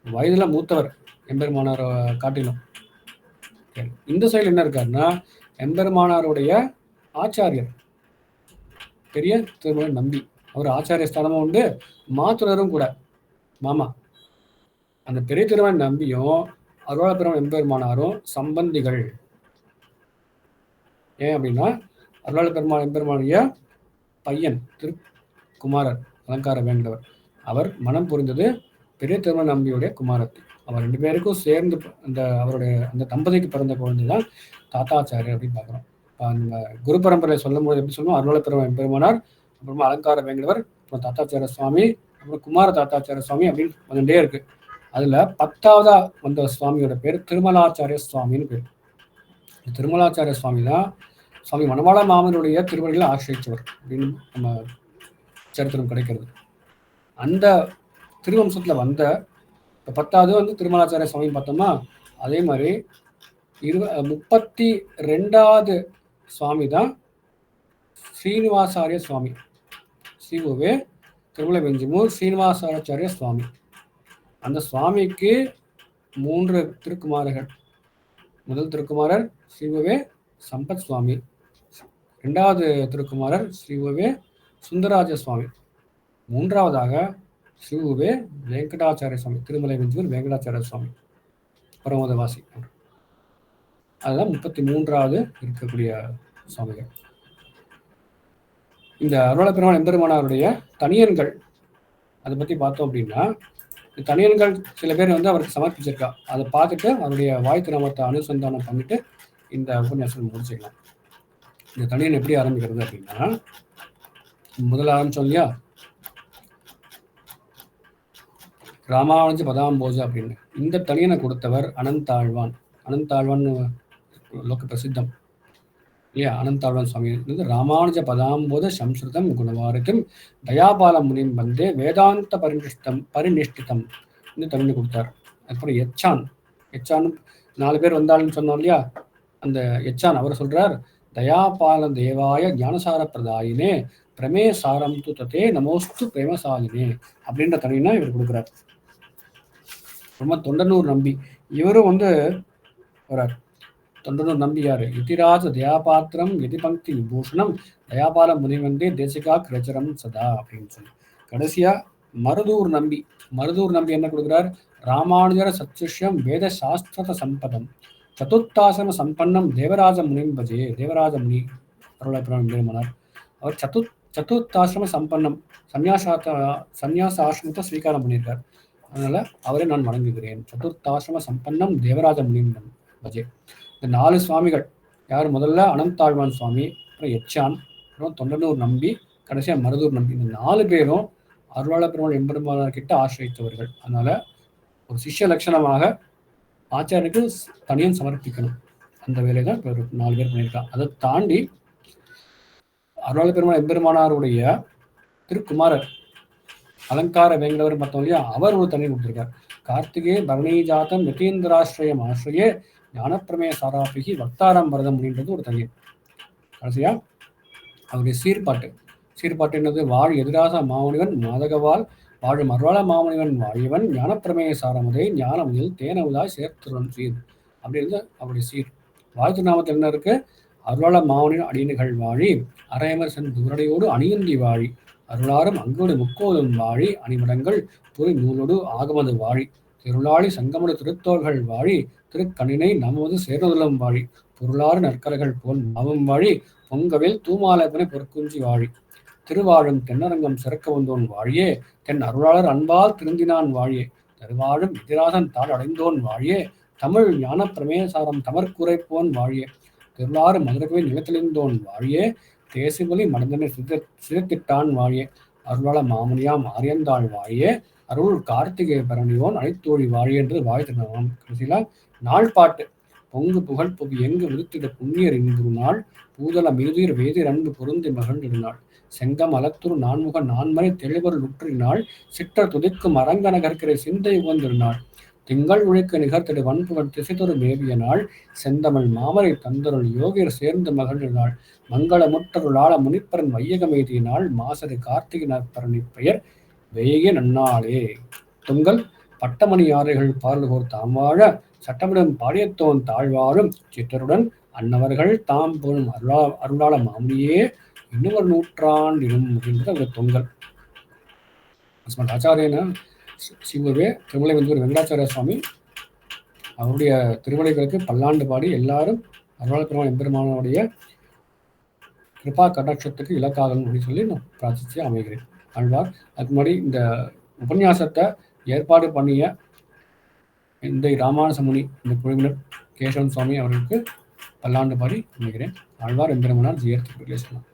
C: வயதுல மூத்தவர் எம்பெருமானார் காட்டிலும். இந்த சைடு என்ன இருக்காருன்னா, எம்பெருமானாருடைய ஆச்சாரியர் பெரிய திருமலை நம்பி, அவர் ஆச்சாரிய ஸ்தானமும் உண்டு, மாத்துறரும் கூட, மாமா. அந்த பெரிய திருமலை நம்பியும் அருளாள பெருமாள் எம்பெருமானாரும் சம்பந்திகள். ஏன் அப்படின்னா, அருளாள பெருமாள் எம்பெருமானுடைய பையன் திருக்குமாரர் அலங்கார வேண்டவர், அவர் மனம் புரிந்தது பெரிய திருமலை நம்பியுடைய குமாரத்தி. அவர் 2 பேருக்கும் சேர்ந்து அவருடைய அந்த தம்பதிக்கு பிறந்த குழந்தை தான் தாத்தாச்சாரியர் அப்படின்னு பார்க்குறோம். அந்த குரு பரம்பரை சொல்லும் போது எப்படி சொல்லுவோம், அருளாள பெருமாள் எம்பெருமானார், அப்புறமா அலங்கார வேங்கடவர், அப்புறம் தாத்தாச்சார சுவாமி, அப்புறம் குமார தாத்தாச்சார சுவாமி அப்படின்னு வந்துட்டே இருக்கு. அதுல 10ஆவதா வந்த சுவாமியோட பேர் திருமலாச்சாரிய சுவாமின்னு பேர். திருமலாச்சாரிய சுவாமி தான் சுவாமி மணவாள மாமனுடைய திருவடிகளை ஆசிரியச்சவர் அப்படின்னு நம்ம சரித்திரம் கிடைக்கிறது. அந்த திருவம்சத்துல வந்த 10ஆவது வந்து திருமலாச்சாரிய சுவாமி பார்த்தோமா, அதே மாதிரி 32வது சுவாமி தான் ஸ்ரீனிவாசாரிய சுவாமி, ஸ்ரீவுவே திருமலை வெஞ்சிமூர் ஸ்ரீனிவாசாச்சாரிய சுவாமி. அந்த சுவாமிக்கு 3 திருக்குமாரர்கள். முதல் திருக்குமாரர் ஸ்ரீவுவே சம்பத் சுவாமி, 2வது திருக்குமாரர் ஸ்ரீவுவே சுந்தராஜ சுவாமி, 3ஆவதாக ஸ்ரீவுவே வெங்கடாச்சாரிய சுவாமி, திருமலை வெஞ்சிமூர் வெங்கடாச்சாரிய சுவாமி பரமதவாசி. அதுதான் 33வது இருக்கக்கூடிய சுவாமிகள். இந்த அருளாள பெருமாள் எம்பெருமானாருடைய தனியன்கள் அதை பத்தி பார்த்தோம் அப்படின்னா, தனியன்கள் சில பேர் வந்து அவருக்கு சமர்ப்பிச்சிருக்கா. அதை பார்த்துட்டு அவருடைய வாய் திருநாமத்தை அனுசந்தானம் பண்ணிட்டு இந்த உபன்யாசம் முடிச்சுக்கலாம். இந்த தனியன் எப்படி ஆரம்பிக்கிறது அப்படின்னா, முதல்ல ஆரம்பிச்சோம் இல்லையா, ராமானுஜ பதாம்போஜ அப்படின்னு. இந்த தனியனை கொடுத்தவர் அனந்தாழ்வான். அனந்தாழ்வான் லோக பிரசித்தம் இல்லையா. அனந்தாழ்வான் சுவாமி வந்து ராமானுஜ பதாம்போத சம்ஸ்கிருதம் குணவாரிக்கும் தயாபால முனிம் வந்தே வேதாந்த பரிநிஷ்டிதம் இந்த தனியை கொடுத்தார். அதுக்கப்புறம் எச்சான் 4 பேர் வந்தாலும் சொன்னோம் இல்லையா. அந்த எச்சான் அவர் சொல்றார், தயாபால தேவாய ஞானசார பிரதாயினே பிரமே சாரம் து ததே நமோஸ்து பிரேமசாலினே அப்படின்ற தனினா இவர் கொடுக்குறார். ரொம்ப தொண்டனூர் நம்பி இவரும் வந்து வர்றார். தொண்டனூர் நம்பி யாரு? இதிராஜ தயாபாத்திரம் எதி பங்கி விபூஷணம் தயாபால முனிவந்தே தேசிகா கிரச்சரம் சதா அப்படின்னு சொல்லி. கடைசியா மருதூர் நம்பி என்ன கொடுக்குறார்? ராமானுஜர சத்சிஷ்யம் வேத சாஸ்திர சம்பதம் சதுர்த்தாசன சம்பன்னம் தேவராஜ முனிம் பஜே. தேவராஜ முனி அருளாபிரான் பெருமானார். அவர் சதுர்த்தாசிரம சம்பன்னம் சந்நியாச ஆசிரமத்தை ஸ்வீகாரம் பண்ணியிருக்கார். அதனால அவரை நான் வணங்குகிறேன். சதுர்த்தாசிரம சம்பன்னம் தேவராஜ முனிம் பஜே. இந்த 4 சுவாமிகள் யார்? முதல்ல அனந்தாழ்வான் சுவாமி, அப்புறம் எச்சான், அப்புறம் தொண்டனூர் நம்பி, கடைசியா மருதூர் நம்பி. இந்த 4 பேரும் அருளாள பெருமாள் எம்பெருமானார் கிட்ட ஆசிரியத்தவர்கள். அதனால ஒரு சிஷ்ய லட்சணமாக ஆச்சாரியருக்கு தனியன் சமர்ப்பிக்கணும். அந்த வேலையை தான் இப்போ 4 பேர் பண்ணியிருக்காங்க. அதை தாண்டி அருளாள பெருமாள் எம்பெருமானாருடைய திருக்குமாரர் அலங்கார வேங்கடவர் பார்த்தோம் இல்லையா, அவர் ஒரு தனி கொடுத்திருக்கார். கார்த்திகே பரணீஜாத்தம் நிதீந்திராஸ்ரயம் ஆசிரியே ஞானப்பிரமேய சாராபிகி வக்தாரம் பரதம் அப்படின்றது ஒரு தனி. கடைசியா அவருடைய சீர்பாட்டு என்னது? வாழ் எதிராச மாமுனிவன் மாதகவால் வாழும் அருளாள மாமுனிவன் வாழியவன் ஞானப்பிரமேய சாரமதை ஞானமுதில் தேனவுதாய் சேர்த்துடன் சீர் அப்படின்னு அவருடைய சீர். வாழ்த்து நாமத்தில் என்ன இருக்கு? அருளாள மாமுனிவன் அடியினுகள் வாழி அரையமர் சென் துரடையோடு அணியந்தி வாழி அருளாரும் அங்கோடு முக்கோதும் வாழி அணிமடங்கள் பொறி நூலோடு ஆகமது வாழி திருளாளி சங்கமுடு திருத்தோள்கள் வாழி திருக்கணினை நமது சேர்நுதலம் வாழி பொருளாறு நற்கரைகள் போல் நாமம் வாழி பொங்கவில் தூமாலப்பனை பொற்குஞ்சி வாழி திருவாழும் தென்னரங்கம் சிறக்க வந்தோன் வாழியே தென் அருளாளர் அன்பால் திருந்தினான் வாழியே தருவாழும் எதிராசன் தாள் அடைந்தோன் வாழியே தமிழ் ஞான பிரமேசாரம் தமர்குறைப்போன் வாழியே திருளாறு மதுரகவை நிலத்தெளிந்தோன் வாழியே தேசிபலி மடந்தனை சிரித்திட்டான் வாழியே அருளாள மாமுனியாம் ஆரியந்தாள் வாழியே அருள் கார்த்திகை பரணியோன் அனைத்தோழி வாழி என்று வாழ்த்தினான். கடைசியில நாள்பாட்டு பொங்கு புகழ் புவி எங்கு விருத்திட புண்ணியர் இன்புறு நாள் பூதல மீதுயிர் வேதிர் அன்பு பொருந்தி மகிழ்ந்திருநாள் செங்கம் அலத்துரு நான்முக நான்மறை தெளிவருள் உற்றினாள் சிற்ற துதிக்கும் அரங்கநகர்கிற சிந்தை உகந்திருநாள் திங்கள் உழைக்க நிகழ்த்திடு வன்புகழ் திசைதொரு மேவிய நாள் செந்தமிழ் மாமரை தந்தருள் யோகியர் சேர்ந்து மகிழ்ந்தாள் மங்கள முற்றருளாள முனிப்பரன் வையகமெய்திய நாள் மாசரு கார்த்திகை நற்பரணி பெயர் வெய்ய நன்னாளே. தொங்கல் பட்டமணி யாரைகள் பார்லுகோர் தாம் வாழ சட்டமிடும் பாடியத்தோன் தாழ்வாழும் சித்தருடன் அன்னவர்கள் தாம் போலும் அருளாள மாமுனியே இன்னொரு நூற்றாண்டிலும் அப்படின்றது அவர் தொங்கல். ஆச்சாரியன சிவவே திருமலை வந்து வெங்கடாச்சாரிய சுவாமி அவருடைய திருமலைகளுக்கு பல்லாண்டு பாடி எல்லாரும் அருளாள பெருமாள் எம்பெருமானுடைய கிருபா கடாட்சத்துக்கு இலக்காகணும் அப்படின்னு சொல்லி நான் பிரார்த்திச்சு அமைகிறேன். ஆழ்வார் அதுக்கு முன்னாடி இந்த உபன்யாசத்தை ஏற்பாடு பண்ணிய இந்த ராமானுசமுனி இந்த குழுவினர் கேசவன் சுவாமி அவர்களுக்கு பல்லாண்டு பாடி அமைகிறேன். ஆழ்வார் எம்பெருமானார் ஜெயர்த்து சொல்லலாம்.